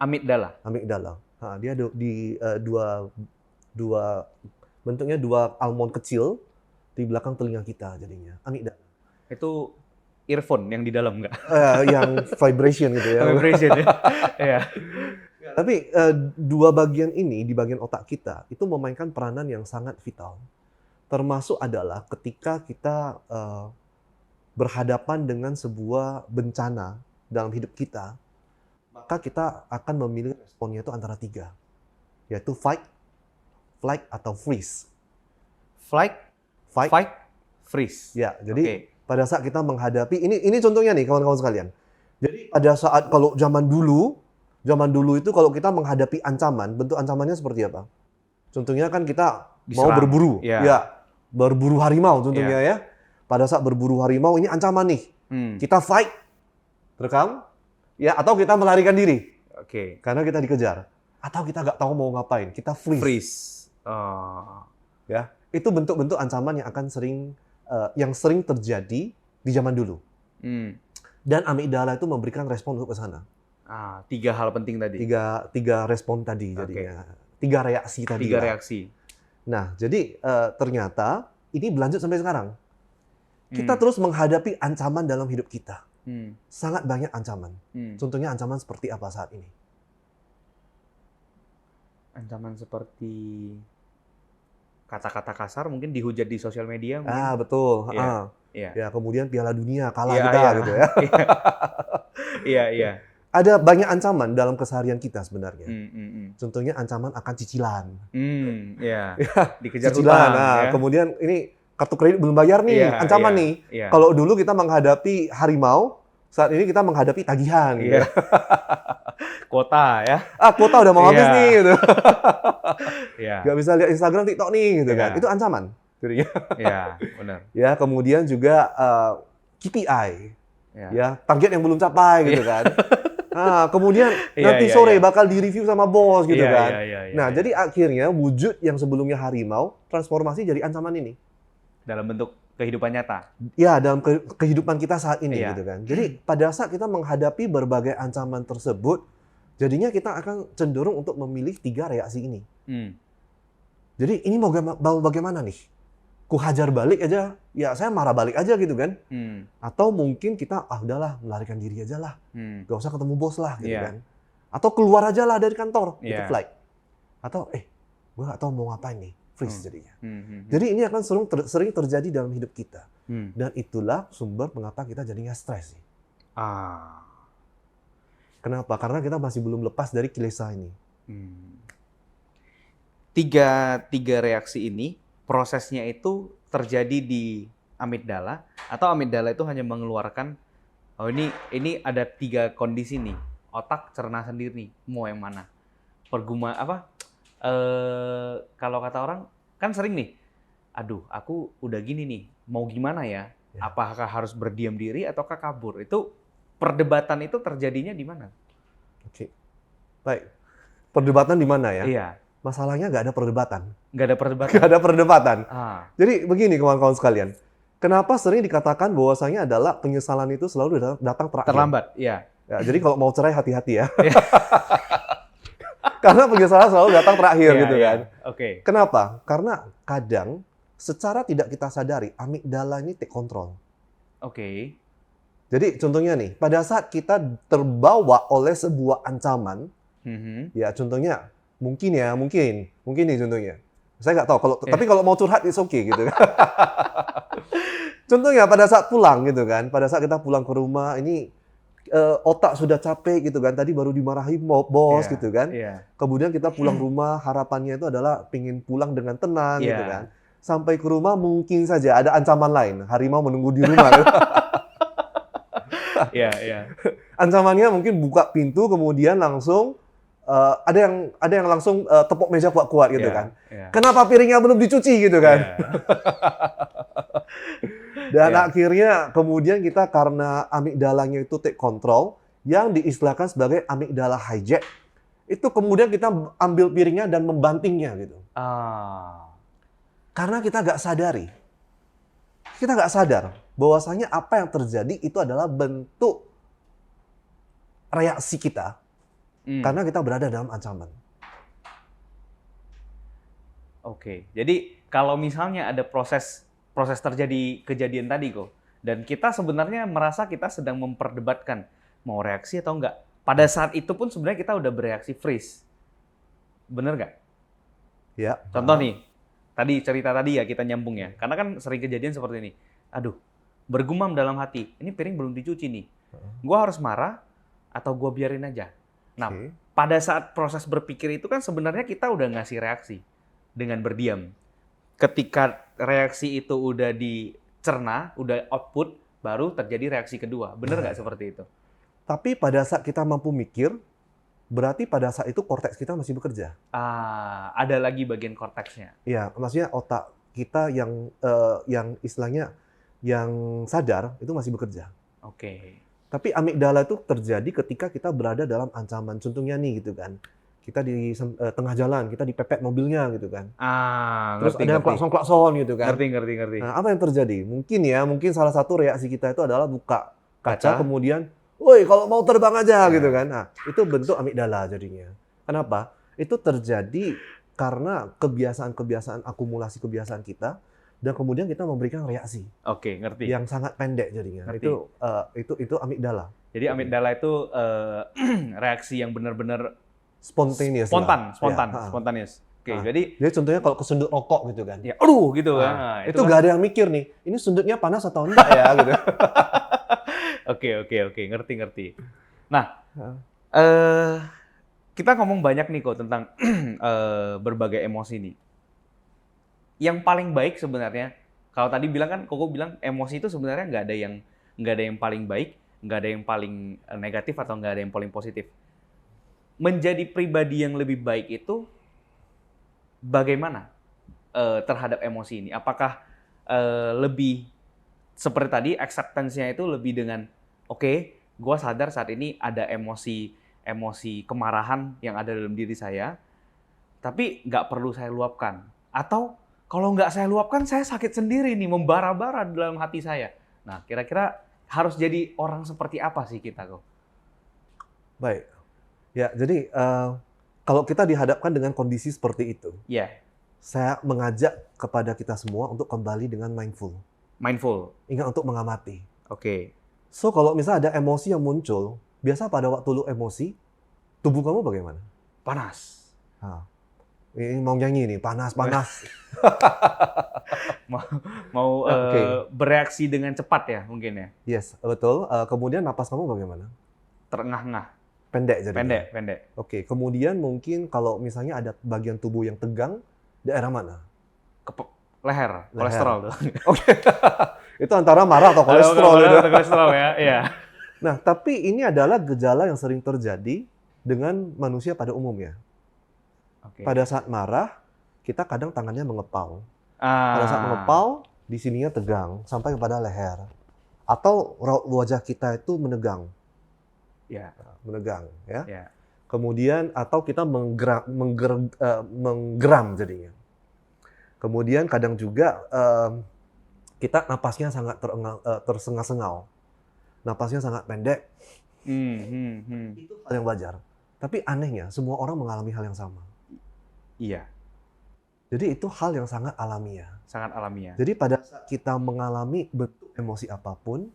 Amigdala. Dia di dua bentuknya dua almond kecil di belakang telinga kita jadinya. Amigdala. Itu earphone yang di dalam nggak? Yang vibration gitu ya. Vibration ya. Iya. Tapi dua bagian ini di bagian otak kita itu memainkan peranan yang sangat vital. Termasuk adalah ketika kita berhadapan dengan sebuah bencana dalam hidup kita, maka kita akan memilih responnya itu antara 3, yaitu fight, flight, atau freeze. Fight, freeze. Ya, jadi pada saat kita menghadapi ini contohnya nih kawan-kawan sekalian. Jadi pada saat kalau zaman dulu itu kalau kita menghadapi ancaman, bentuk ancamannya seperti apa? Contohnya kan kita mau berburu, ya berburu harimau contohnya ya. Pada saat berburu harimau ini ancaman nih, kita fight, terekam, ya atau kita melarikan diri, karena kita dikejar, atau kita nggak tahu mau ngapain, kita freeze. Ya, itu bentuk-bentuk ancaman yang sering terjadi di zaman dulu. Dan amigdala itu memberikan respon untuk ke sana. 3 hal penting tadi. Tiga respon tadi jadinya. 3 reaksi tadi. 3 reaksi. Nah, jadi ternyata ini berlanjut sampai sekarang. Kita terus menghadapi ancaman dalam hidup kita. Sangat banyak ancaman. Contohnya ancaman seperti apa saat ini? Ancaman seperti kata-kata kasar mungkin dihujat di sosial media. Mungkin. Betul. Ya, kemudian Piala Dunia kalah kita gitu ya. Iya. Ada banyak ancaman dalam keseharian kita sebenarnya. Contohnya ancaman akan cicilan. Dikejar cicilan. hutang. Kemudian ini kartu kredit belum bayar nih, ancaman nih. Kalau dulu kita menghadapi harimau, saat ini kita menghadapi tagihan. Gitu. Kuota ya. Kuota udah mau habis nih. Gitu. Gak bisa lihat Instagram, TikTok nih, gitu kan. Itu ancaman. Iya, benar. Ya, kemudian juga KPI. Ya, target yang belum capai gitu kan. Kemudian nanti sore bakal direview sama bos gitu kan. Jadi akhirnya wujud yang sebelumnya harimau transformasi jadi ancaman ini. Dalam bentuk kehidupan nyata. Ya, dalam kehidupan kita saat ini gitu kan. Jadi pada saat kita menghadapi berbagai ancaman tersebut, jadinya kita akan cenderung untuk memilih 3 reaksi ini. Jadi ini mau bagaimana nih? Ku hajar balik aja, ya saya marah balik aja gitu kan. Atau mungkin kita, udahlah melarikan diri aja lah. Gak usah ketemu bos lah gitu kan. Atau keluar aja lah dari kantor, itu flight. Atau gue gak tahu mau ngapain nih, freeze jadinya. Jadi ini akan sering terjadi dalam hidup kita. Dan itulah sumber mengapa kita jadinya stres. Kenapa? Karena kita masih belum lepas dari kilesa ini. Tiga reaksi ini prosesnya itu terjadi di amigdala atau amigdala itu hanya mengeluarkan ini ada 3 kondisi nih, otak cerna sendiri nih, mau yang mana? Kalau kata orang kan sering nih, aduh aku udah gini nih, mau gimana ya? Apakah harus berdiam diri ataukah kabur? Itu perdebatan itu terjadinya di mana? Oke, baik. Perdebatan di mana ya? Iya. Masalahnya nggak ada perdebatan. Nggak ada perdebatan. Nggak ada perdebatan. Jadi Jadi begini kawan-kawan sekalian, kenapa sering dikatakan bahwasanya adalah penyesalan itu selalu datang terakhir? Terlambat, iya. Ya, jadi kalau mau cerai hati-hati ya. Karena penyesalan selalu datang terakhir gitu kan. Oke. Kenapa? Karena kadang secara tidak kita sadari amigdala ini take control. Oke. Jadi contohnya nih, pada saat kita terbawa oleh sebuah ancaman, ya contohnya mungkin nih contohnya. Saya nggak tahu tapi kalau mau curhat it's okay gitu kan. Contohnya pada saat pulang gitu kan, pada saat kita pulang ke rumah ini otak sudah capek gitu kan, tadi baru dimarahi bos gitu kan. Kemudian kita pulang rumah harapannya itu adalah pingin pulang dengan tenang gitu kan. Sampai ke rumah mungkin saja ada ancaman lain, harimau menunggu di rumah. Ancamannya mungkin buka pintu kemudian langsung ada yang langsung tepuk meja kuat-kuat gitu kan. Kenapa piringnya belum dicuci gitu kan? Dan akhirnya kemudian kita karena amigdalanya itu take control yang diistilahkan sebagai amigdala hijack, itu kemudian kita ambil piringnya dan membantingnya gitu. Karena kita nggak sadari. Kita nggak sadar bahwasanya apa yang terjadi itu adalah bentuk reaksi kita. Karena kita berada dalam ancaman. Oke, jadi kalau misalnya ada proses terjadi kejadian tadi kok, dan kita sebenarnya merasa kita sedang memperdebatkan mau reaksi atau enggak. Pada saat itu pun sebenarnya kita udah bereaksi freeze. Bener nggak? Ya. Contoh nih, cerita tadi ya kita nyambung ya. Karena kan sering kejadian seperti ini. Aduh, bergumam dalam hati, ini piring belum dicuci nih. Gua harus marah atau gua biarin aja? Nah, pada saat proses berpikir itu kan sebenarnya kita udah ngasih reaksi dengan berdiam. Ketika reaksi itu udah dicerna, udah output, baru terjadi reaksi kedua. Bener nggak seperti itu? Tapi pada saat kita mampu mikir, berarti pada saat itu korteks kita masih bekerja. Ada lagi bagian korteksnya. Iya, maksudnya otak kita yang istilahnya yang sadar itu masih bekerja. Oke. Tapi amigdala itu terjadi ketika kita berada dalam ancaman. Contohnya nih gitu kan. Kita di tengah jalan, kita dipepet mobilnya gitu kan. Terus ada yang klakson gitu kan. Ngerti. Nah, apa yang terjadi? Mungkin salah satu reaksi kita itu adalah buka kaca. Kemudian, woi kalau mau terbang aja gitu kan. Nah, itu bentuk amigdala jadinya. Kenapa? Itu terjadi karena kebiasaan akumulasi kebiasaan kita. Dan kemudian kita memberikan reaksi. Oke, ngerti. Yang sangat pendek jadinya. Ngerti. Itu amigdala. Jadi amigdala itu reaksi yang benar-benar spontaneous. Spontaneous. Oke, jadi contohnya kalau kesundut rokok gitu kan. Ya, aduh gitu kan. Nah, itu nggak ada yang mikir nih. Ini sundutnya panas atau enggak ya gitu. Oke, ngerti. Nah, kita ngomong banyak nih kok tentang berbagai emosi nih. Yang paling baik sebenarnya, kalau tadi bilang kan, Koko bilang emosi itu sebenarnya nggak ada yang paling baik, nggak ada yang paling negatif atau nggak ada yang paling positif. Menjadi pribadi yang lebih baik itu bagaimana terhadap emosi ini? Apakah lebih seperti tadi acceptance-nya itu lebih dengan oke, gue sadar saat ini ada emosi kemarahan yang ada dalam diri saya, tapi nggak perlu saya luapkan. Atau kalau nggak saya luapkan, saya sakit sendiri nih, membara-bara dalam hati saya. Nah, kira-kira harus jadi orang seperti apa sih kita kok? Baik. Ya, jadi kalau kita dihadapkan dengan kondisi seperti itu, saya mengajak kepada kita semua untuk kembali dengan mindful. Ingat untuk mengamati. Oke. So, kalau misalnya ada emosi yang muncul, biasa pada waktu lu emosi, tubuh kamu bagaimana? Panas. Ini mau nyanyi nih, panas. mau bereaksi dengan cepat ya mungkin ya? Yes, betul. Kemudian napas kamu bagaimana? Terengah-engah. pendek jadinya. Pendek. Oke, kemudian mungkin kalau misalnya ada bagian tubuh yang tegang, daerah mana? Leher, kolesterol tuh. Oke, itu antara marah atau kolesterol. Atau kolesterol ya, iya. Nah, tapi ini adalah gejala yang sering terjadi dengan manusia pada umumnya. Oke. Pada saat marah, kita kadang tangannya mengepal. Pada saat mengepal, di sininya tegang sampai kepada leher. Atau raut wajah kita itu menegang. Ya. Menegang, ya. Ya. Kemudian atau kita menggeram jadinya. Kemudian kadang juga kita napasnya sangat tersengal-sengal. Napasnya sangat pendek. Itu hal yang wajar. Tapi anehnya, semua orang mengalami hal yang sama. Iya. Jadi itu hal yang sangat alamiah. Sangat alamiah. Jadi pada saat kita mengalami bentuk emosi apapun,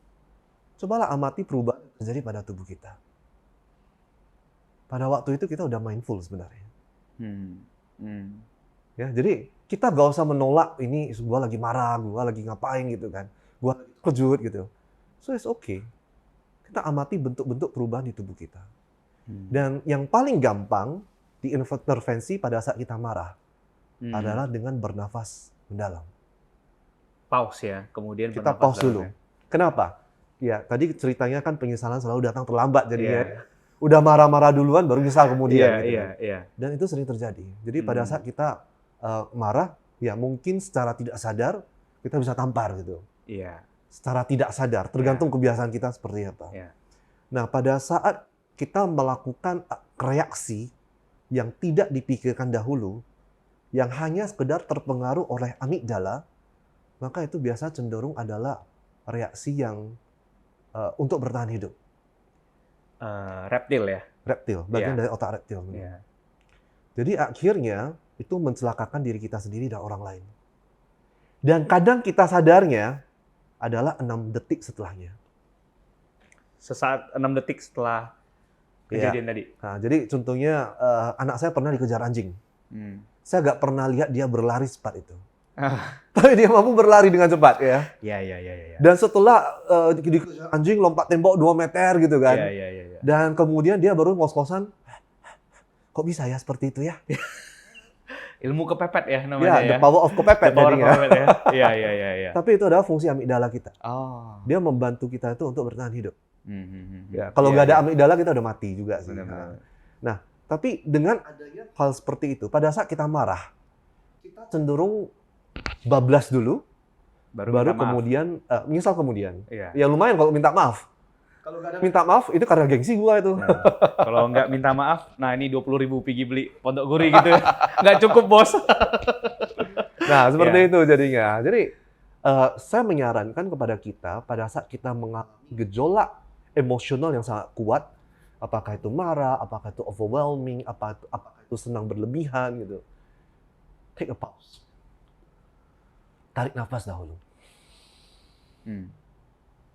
cobalah amati perubahan yang terjadi pada tubuh kita. Pada waktu itu kita udah mindful sebenarnya. Ya, jadi kita gak usah menolak ini gue lagi marah, gue lagi ngapain gitu kan. Gue lagi kejut gitu. So it's okay. Kita amati bentuk-bentuk perubahan di tubuh kita. Dan yang paling gampang diintervensi pada saat kita marah adalah dengan bernafas mendalam. Pause ya, kemudian Kita bernafas pause dalam dulu. ya. Kenapa? Ya, tadi ceritanya kan penyesalan selalu datang terlambat jadinya. Iya. Udah marah-marah duluan baru nyesal kemudian. Gitu kan. Iya. Dan itu sering terjadi. Jadi pada saat kita marah, ya mungkin secara tidak sadar kita bisa tampar gitu. Iya. Secara tidak sadar, tergantung kebiasaan kita seperti apa. Iya. Nah, pada saat kita melakukan reaksi yang tidak dipikirkan dahulu, yang hanya sekedar terpengaruh oleh amigdala, maka itu biasa cenderung adalah reaksi yang untuk bertahan hidup. Reptil ya. Reptil, bagian dari otak reptil. Iya. Jadi akhirnya itu mencelakakan diri kita sendiri dan orang lain. Dan kadang kita sadarnya adalah 6 detik setelahnya. Sesaat 6 detik setelah kejadian tadi. Nah, jadi contohnya anak saya pernah dikejar anjing. Saya nggak pernah lihat dia berlari cepat itu. Tapi dia mampu berlari dengan cepat ya. Iya. Dan setelah dikejar anjing lompat tembok 2 meter gitu kan. Iya. Dan kemudian dia baru ngos-ngosan. Kok bisa ya seperti itu ya? Ilmu kepepet ya namanya The power of kepepet jadinya. Iya. Tapi itu adalah fungsi amigdala kita. Oh. Dia membantu kita itu untuk bertahan hidup. Ya, kalau Iya, nggak ada amigdala kita udah mati juga sih. Benar. Nah, tapi dengan adanya hal seperti itu, pada saat kita marah, kita cenderung bablas dulu, baru kemudian menyesal kemudian. Iya. Ya lumayan kalau minta maaf. Kalau nggak ada minta maaf, itu karena gengsi gua itu. Nah, kalau nggak minta maaf, nah ini 20.000 pergi beli pondok gurih gitu. Nggak cukup, bos. Nah, seperti itu jadinya. Jadi, saya menyarankan kepada kita, pada saat kita mengalami gejolak emosional yang sangat kuat, apakah itu marah, apakah itu overwhelming, apakah itu senang berlebihan gitu. Take a pause. Tarik nafas dahulu.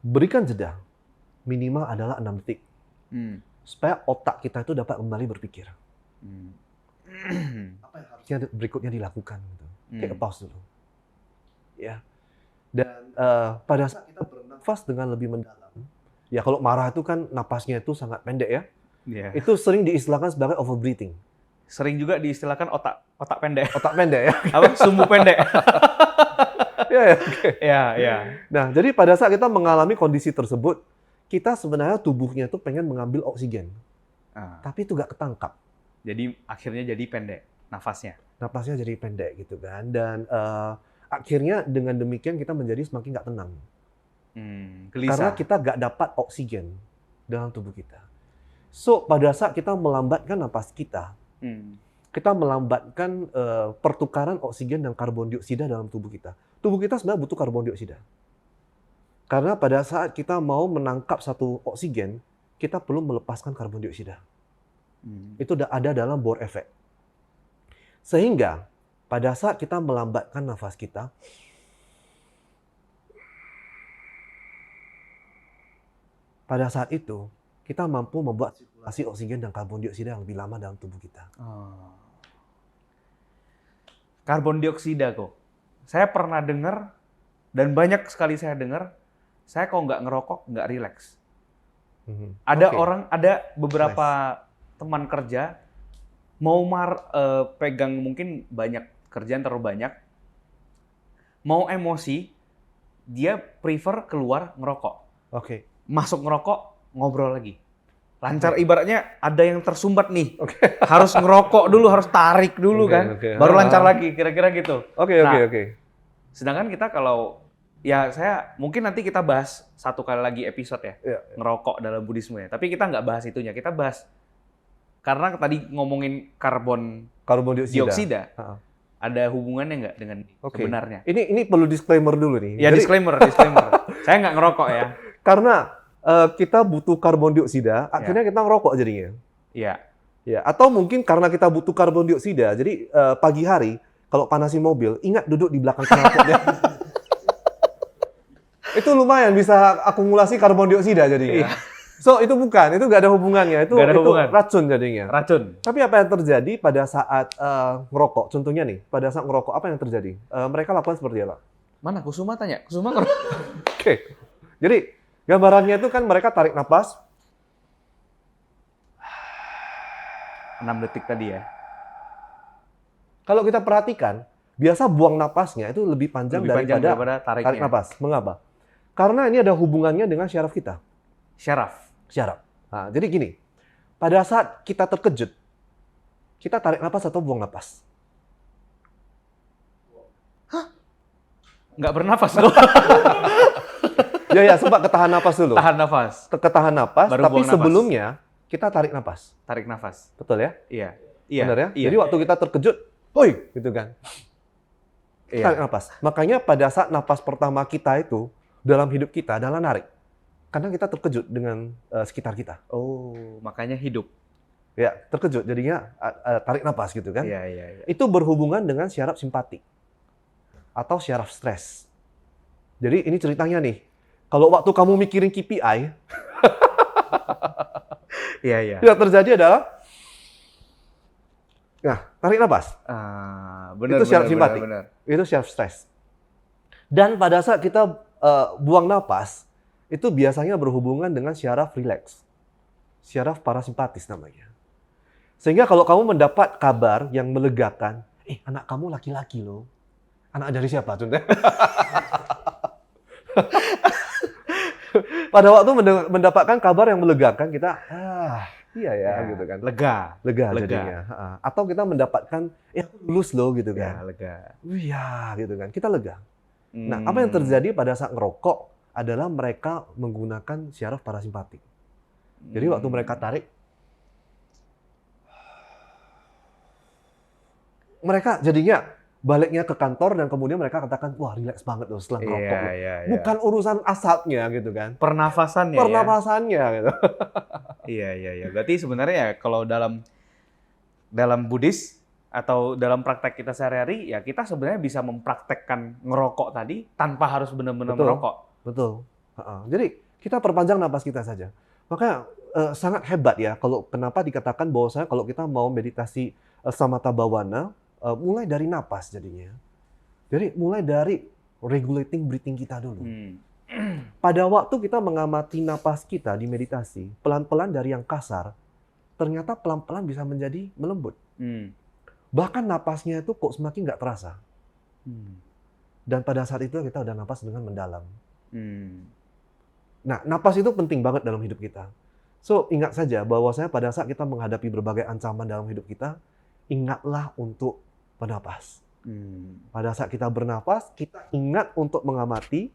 Berikan jeda. Minimal adalah 6 detik. Supaya otak kita itu dapat kembali berpikir. Apa yang harusnya berikutnya dilakukan gitu. Take a pause dulu. Ya. Dan pada saat kita bernafas dengan lebih mendalam, ya kalau marah itu kan napasnya itu sangat pendek ya. Yeah. Itu sering diistilahkan sebagai overbreathing. Sering juga diistilahkan otak pendek. Otak pendek ya. Apa? Sumbu pendek. Ya. Nah, jadi pada saat kita mengalami kondisi tersebut, kita sebenarnya tubuhnya itu pengen mengambil oksigen. Tapi itu nggak ketangkap. Jadi akhirnya jadi pendek nafasnya. Napasnya jadi pendek gitu kan. Dan akhirnya dengan demikian kita menjadi semakin nggak tenang. Gelisah. Karena kita nggak dapat oksigen dalam tubuh kita. So, pada saat kita melambatkan napas kita, kita melambatkan pertukaran oksigen dan karbon dioksida dalam tubuh kita. Tubuh kita sebenarnya butuh karbon dioksida. Karena pada saat kita mau menangkap satu oksigen, kita perlu melepaskan karbon dioksida. Itu ada dalam Bohr effect. Sehingga pada saat kita melambatkan nafas kita, pada saat itu kita mampu membuat sirkulasi oksigen dan karbon dioksida yang lebih lama dalam tubuh kita. Karbon dioksida kok. Saya pernah dengar dan banyak sekali saya dengar, saya kalau nggak ngerokok nggak rileks. Ada Oke. ada beberapa teman kerja mau pegang mungkin banyak kerjaan terlalu banyak, mau emosi, dia prefer keluar ngerokok. Oke. Masuk ngerokok, ngobrol lagi. Lancar, ibaratnya ada yang tersumbat nih. Oke. Harus ngerokok dulu, harus tarik dulu Oke, kan. oke. Baru lancar lagi, kira-kira gitu. Oke. Nah, Oke. sedangkan kita kalau, ya saya mungkin nanti kita bahas satu kali lagi episode ya, Iya. ngerokok dalam Buddhisme ya. Tapi kita nggak bahas itunya, kita bahas, karena tadi ngomongin karbon Karbon dioksida. dioksida, Ha-ha. ada hubungannya nggak dengan Oke. sebenarnya? Ini perlu disclaimer dulu nih. Ya Jadi, disclaimer. Saya nggak ngerokok ya. karena kita butuh karbon dioksida, akhirnya kita ngerokok jadinya. Iya. Ya, atau mungkin karena kita butuh karbon dioksida, jadi pagi hari kalau panasin mobil, ingat duduk di belakang knalpotnya. Itu lumayan bisa akumulasi karbon dioksida jadinya. Iya. So itu bukan, itu nggak ada hubungannya, itu, Nggak ada itu hubungan. racun jadinya. Racun. Tapi apa yang terjadi pada saat ngerokok? Contohnya nih, pada saat ngerokok apa yang terjadi? Mereka lakukan seperti apa? Mana Kusuma tanya? Kusuma ngerokok. Oke, jadi gambarannya itu kan mereka tarik napas, 6 detik tadi ya. kalau kita perhatikan, biasa buang napasnya itu lebih panjang Lebih panjang daripada daripada tariknya. tarik napas. Mengapa? Karena ini ada hubungannya dengan syaraf kita. Syaraf. Syaraf. Nah, jadi gini, pada saat kita terkejut, kita tarik napas atau buang napas? Nggak bernafas loh. Ya, sempat ketahan napas dulu. Tahan nafas. Ketahan napas, Baru tapi buang napas. sebelumnya kita tarik napas. Tarik nafas. Betul ya? Iya. Iya. Benar ya? Iya. Jadi waktu kita terkejut, hoi, gitu kan. Iya. Tarik napas. Makanya pada saat napas pertama kita itu, dalam hidup kita adalah narik. Karena kita terkejut dengan sekitar kita. Oh, makanya hidup. Ya, terkejut. Jadinya tarik napas gitu kan. Iya, iya, iya. Itu berhubungan dengan syaraf simpatik. Atau syaraf stres. Jadi ini ceritanya nih. Kalau waktu kamu mikirin KPI, Iya, iya. yang terjadi adalah, nah, tarik napas. Benar, Itu syaraf benar, simpatik. benar. Itu syaraf stres. Dan pada saat kita buang napas, itu biasanya berhubungan dengan syaraf rileks. Syaraf parasimpatis namanya. Sehingga kalau kamu mendapat kabar yang melegakan, anak kamu laki-laki loh. Anak dari siapa? Contohnya. Pada waktu mendapatkan kabar yang melegakan, kita, iya ya, gitu kan. Lega. Lega Lega. jadinya. Atau kita mendapatkan, aku lulus loh gitu Ya, kan. lega. Iya, gitu kan. Kita lega. Nah, apa yang terjadi pada saat ngerokok adalah mereka menggunakan syaraf parasimpatik. Jadi waktu mereka tarik, mereka jadinya baliknya ke kantor dan kemudian mereka katakan, wah rileks banget loh setelah ngerokok. Iya, loh." iya, iya. Bukan urusan asapnya gitu kan. Pernafasannya ya. Pernapasannya gitu. Iya, iya, iya. Berarti sebenarnya ya kalau dalam Buddhis atau dalam praktek kita sehari-hari, ya kita sebenarnya bisa mempraktekkan ngerokok tadi tanpa harus benar-benar Betul. merokok. Betul. Jadi kita perpanjang napas kita saja. Makanya sangat hebat ya kalau kenapa dikatakan bahwasanya kalau kita mau meditasi samatha bhavana, mulai dari napas jadinya. Jadi mulai dari regulating breathing kita dulu. Pada waktu kita mengamati napas kita di meditasi, pelan-pelan dari yang kasar, ternyata pelan-pelan bisa menjadi melembut. Bahkan napasnya itu kok semakin nggak terasa. Dan pada saat itu kita udah napas dengan mendalam. Nah, napas itu penting banget dalam hidup kita. So, ingat saja bahwasanya pada saat kita menghadapi berbagai ancaman dalam hidup kita, ingatlah untuk bernapas. Pada saat kita bernapas, kita ingat untuk mengamati,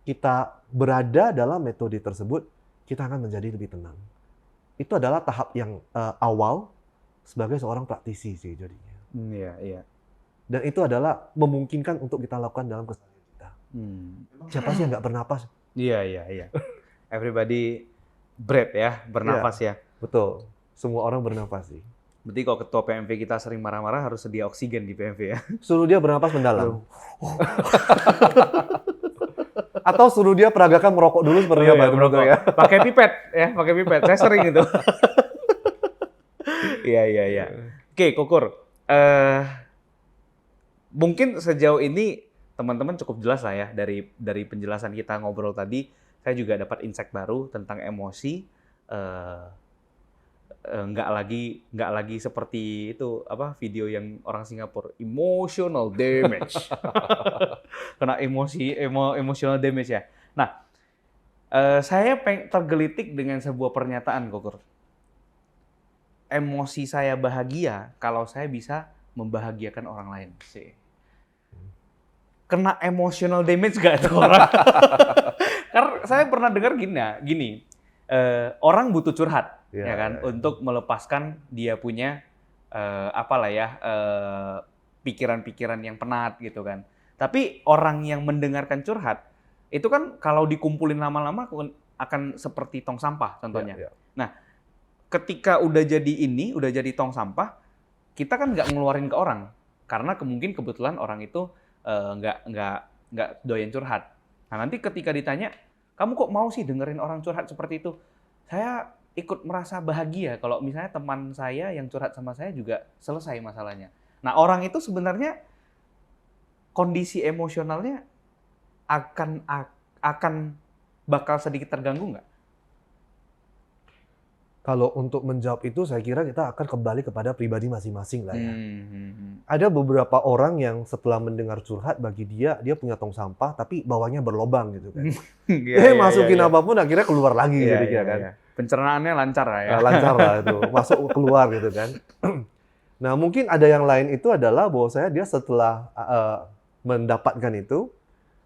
kita berada dalam metode tersebut, kita akan menjadi lebih tenang. Itu adalah tahap yang awal sebagai seorang praktisi sih jadinya. Iya, iya. Dan itu adalah memungkinkan untuk kita lakukan dalam keseharian kita. Siapa sih yang nggak bernapas? Iya, iya, iya. Everybody breath ya, bernafas ya. Betul. Semua orang bernapas sih. Berarti kalau ketua PMV kita sering marah-marah harus sedia oksigen di PMV ya. Suruh dia bernapas mendalam. Atau suruh dia peragakan merokok dulu seperti apa? merokok. Ya. Pakai pipet ya, pakai pipet. Saya sering itu. Iya, iya, iya. Oke, Kukur. Mungkin sejauh ini teman-teman cukup jelas lah ya dari penjelasan kita ngobrol tadi. Saya juga dapat insight baru tentang emosi, nggak lagi seperti itu apa video yang orang Singapura emotional damage. Kena emotional damage ya. Nah, saya tergelitik dengan sebuah pernyataan, Kokur. Emosi saya bahagia kalau saya bisa membahagiakan orang lain. Sih. Kena emotional damage gak tuh orang? Karena saya pernah dengar gini, orang butuh curhat, ya kan, untuk melepaskan dia punya pikiran-pikiran yang penat gitu kan. Tapi orang yang mendengarkan curhat itu kan kalau dikumpulin lama-lama akan seperti tong sampah contohnya. Nah, ketika udah jadi tong sampah, kita kan nggak ngeluarin ke orang karena mungkin kebetulan orang itu nggak doyan curhat. Nah, nanti ketika ditanya, kamu kok mau sih dengerin orang curhat seperti itu? Saya ikut merasa bahagia kalau misalnya teman saya yang curhat sama saya juga selesai masalahnya. Nah, orang itu sebenarnya kondisi emosionalnya akan bakal sedikit terganggu nggak? Kalau untuk menjawab itu, saya kira kita akan kembali kepada pribadi masing-masing lah ya. Ada beberapa orang yang setelah mendengar curhat, bagi dia punya tong sampah, tapi bawahnya berlobang gitu kan. Masukin apapun, akhirnya keluar lagi gitu kan. Pencernaannya lancar lah ya. Lancar lah itu, masuk keluar gitu kan. Nah, mungkin ada yang lain itu adalah bahwa dia setelah mendapatkan itu,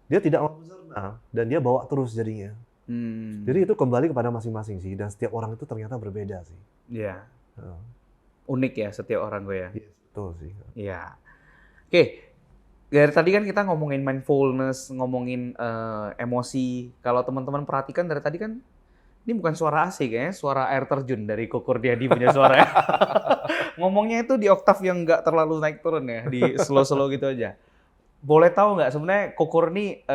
dia tidak mau mencerna dan dia bawa terus jadinya. Jadi itu kembali kepada masing-masing sih, dan setiap orang itu ternyata berbeda sih. Iya. Unik ya setiap orang gue ya. Yes, betul sih. Iya. Oke, dari tadi kan kita ngomongin mindfulness, ngomongin emosi. Kalau teman-teman perhatikan dari tadi kan, ini bukan suara AC kayaknya, suara air terjun dari Kokur Diadi punya suara ya. Ngomongnya itu di oktav yang nggak terlalu naik turun ya, di slow-slow gitu aja. Boleh tahu nggak sebenarnya Kokur ini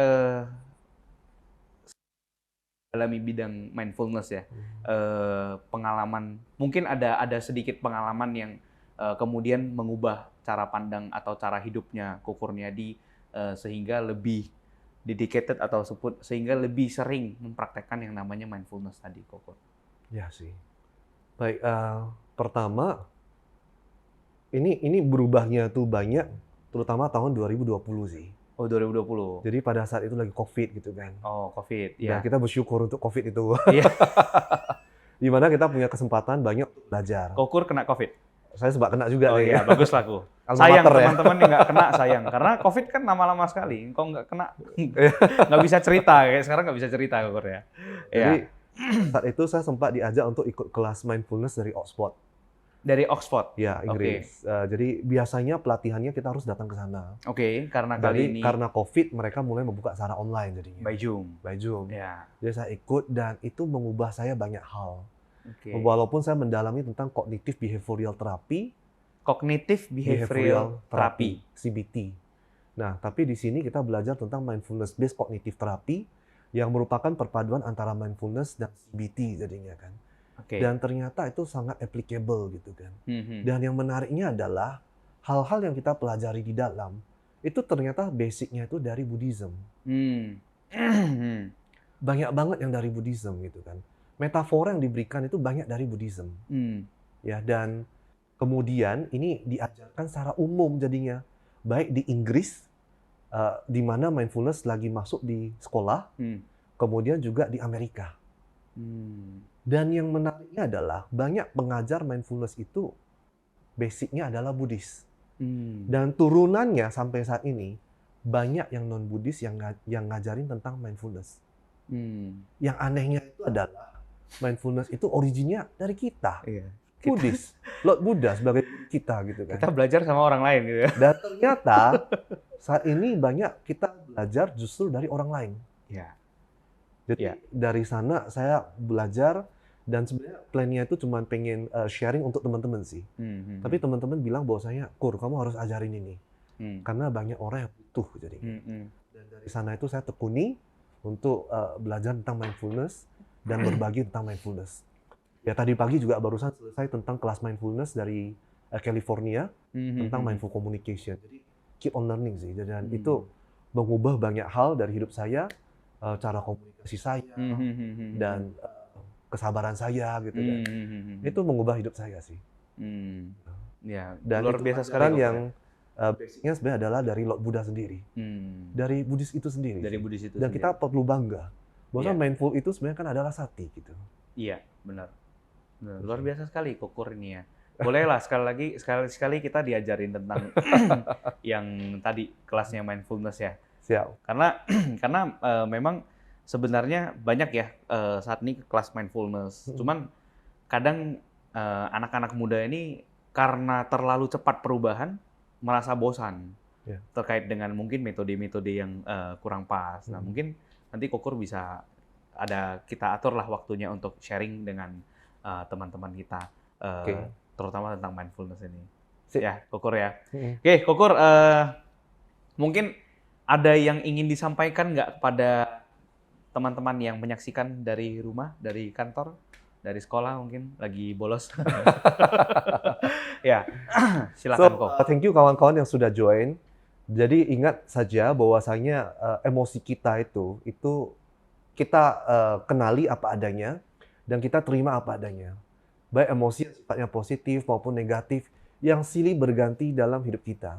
dalam bidang mindfulness ya, pengalaman, mungkin ada sedikit pengalaman yang kemudian mengubah cara pandang atau cara hidupnya Kokur Diadi sehingga lebih dedicated atau sehingga lebih sering mempraktekkan yang namanya mindfulness tadi, Kokur. Ya sih. Baik, pertama ini berubahnya tuh banyak, terutama tahun 2020 sih. Oh, 2020. Jadi pada saat itu lagi COVID gitu kan. Oh, COVID. Nah, Ya. kita bersyukur untuk COVID itu. Iya. Di mana kita punya kesempatan banyak belajar. Kokur kena COVID. Saya sebab kena juga Oh nih. iya, bagus lah aku. Sayang teman-teman yang nggak kena, sayang. Karena COVID kan lama-lama sekali. Engkau nggak kena, nggak bisa cerita. Kayak sekarang nggak bisa cerita, Kokur ya. Jadi saat itu saya sempat diajak untuk ikut kelas mindfulness dari Oxford. Dari Oxford? Ya, Inggris. Jadi biasanya pelatihannya kita harus datang ke sana. Karena kali ini karena COVID mereka mulai membuka secara online jadinya. by Zoom. Ya. Jadi saya ikut dan itu mengubah saya banyak hal. Walaupun saya mendalami tentang cognitive behavioral therapy, CBT. Nah, tapi di sini kita belajar tentang mindfulness based cognitive therapy yang merupakan perpaduan antara mindfulness dan CBT jadinya kan. Dan ternyata itu sangat applicable gitu kan. Dan yang menariknya adalah hal-hal yang kita pelajari di dalam itu ternyata basicnya itu dari Buddhism. Banyak banget yang dari Buddhism gitu kan. Metafora yang diberikan itu banyak dari Buddhism. Ya, dan kemudian ini diajarkan secara umum jadinya, baik di Inggris, di mana mindfulness lagi masuk di sekolah, kemudian juga di Amerika. Dan yang menariknya adalah banyak pengajar mindfulness itu basicnya adalah Buddhis. Dan turunannya sampai saat ini banyak yang non-Buddhis yang ngajarin tentang mindfulness. Yang anehnya itu adalah mindfulness itu originnya dari kita. Buddhis, Lord Buddha sebagai kita gitu kan. Kita belajar sama orang lain gitu ya. Dan ternyata saat ini banyak kita belajar justru dari orang lain. Jadi dari sana saya belajar dan sebenarnya plannya itu cuma pengen sharing untuk teman-teman sih. Tapi teman-teman bilang bahwasanya, Kur, kamu harus ajarin ini. Karena banyak orang yang butuh jadi. Dan dari sana itu saya tekuni untuk belajar tentang mindfulness dan berbagi tentang mindfulness. Ya tadi pagi juga barusan selesai tentang kelas mindfulness dari California tentang mindful communication. Jadi keep on learning sih. Dan itu mengubah banyak hal dari hidup saya, cara komunikasi saya, dan kesabaran saya gitu kan. Itu mengubah hidup saya sih. Ya, Dan luar itu biasa sekali. ajaran yang basicnya sebenarnya adalah dari Lord Buddha sendiri, dari Buddhis itu sendiri. Dari Buddhis itu Dan sendiri. kita perlu bangga bahwa Iya. mindful itu sebenarnya kan adalah sati gitu. Iya, benar. Luar biasa sekali Kokur ini ya. Bolehlah sekali kita diajarin tentang yang tadi kelasnya mindfulness ya. Siap. Karena memang sebenarnya banyak ya saat ini kelas mindfulness. Cuman kadang anak-anak muda ini karena terlalu cepat perubahan merasa bosan terkait dengan mungkin metode-metode yang kurang pas. Nah, mungkin nanti Kokur bisa kita aturlah waktunya untuk sharing dengan teman-teman kita, terutama tentang mindfulness ini. Ya, Kokur ya. Oke, Kokur, mungkin ada yang ingin disampaikan nggak kepada teman-teman yang menyaksikan dari rumah, dari kantor, dari sekolah mungkin lagi bolos? Ya, silakan Kok. Thank you kawan-kawan yang sudah join. Jadi ingat saja bahwasanya emosi kita itu kita kenali apa adanya dan kita terima apa adanya. Baik emosi yang sifatnya positif maupun negatif yang silih berganti dalam hidup kita.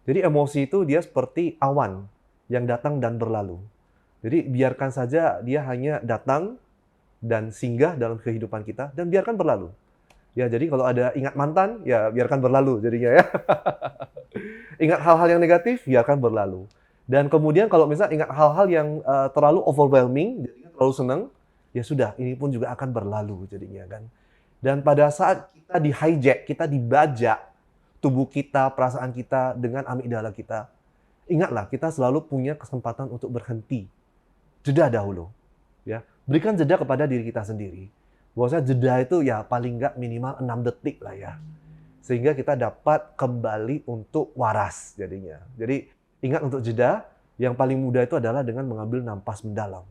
Jadi emosi itu dia seperti awan yang datang dan berlalu. Jadi biarkan saja dia hanya datang dan singgah dalam kehidupan kita dan biarkan berlalu. Ya, jadi kalau ada ingat mantan, ya biarkan berlalu jadinya ya. Ingat hal-hal yang negatif, biarkan berlalu. Dan kemudian kalau misalnya ingat hal-hal yang terlalu overwhelming, jadinya terlalu senang, ya sudah, ini pun juga akan berlalu jadinya kan. Dan pada saat kita di-hijack, kita dibajak tubuh kita, perasaan kita dengan amigdala kita, ingatlah kita selalu punya kesempatan untuk berhenti. Jeda dahulu. Ya, berikan jeda kepada diri kita sendiri. Bahwasanya jeda itu ya paling nggak minimal 6 detik lah ya. Sehingga kita dapat kembali untuk waras jadinya. Jadi ingat untuk jeda, yang paling mudah itu adalah dengan mengambil napas mendalam.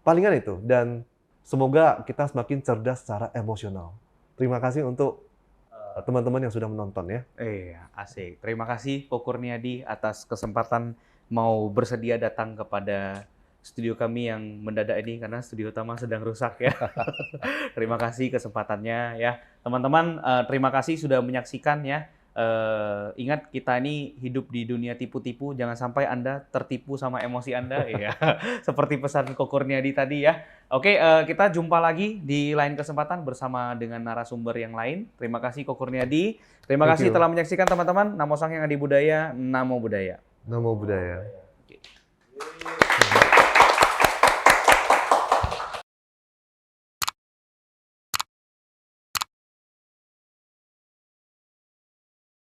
Palingan itu, dan semoga kita semakin cerdas secara emosional. Terima kasih untuk teman-teman yang sudah menonton ya. Iya, asik. Terima kasih Ko Kurniadi atas kesempatan mau bersedia datang kepada studio kami yang mendadak ini karena studio utama sedang rusak ya. Terima kasih kesempatannya ya. Teman-teman, terima kasih sudah menyaksikan ya. Ingat kita ini hidup di dunia tipu-tipu, jangan sampai Anda tertipu sama emosi Anda ya. Seperti pesan Ko Kurniadi tadi ya. Oke, kita jumpa lagi di lain kesempatan bersama dengan narasumber yang lain. Terima kasih Ko Kurniadi. Terima kasih telah menyaksikan teman-teman. Namo Sang Hyang Adi Budaya, Namo Buddhaya. Namo Buddhaya.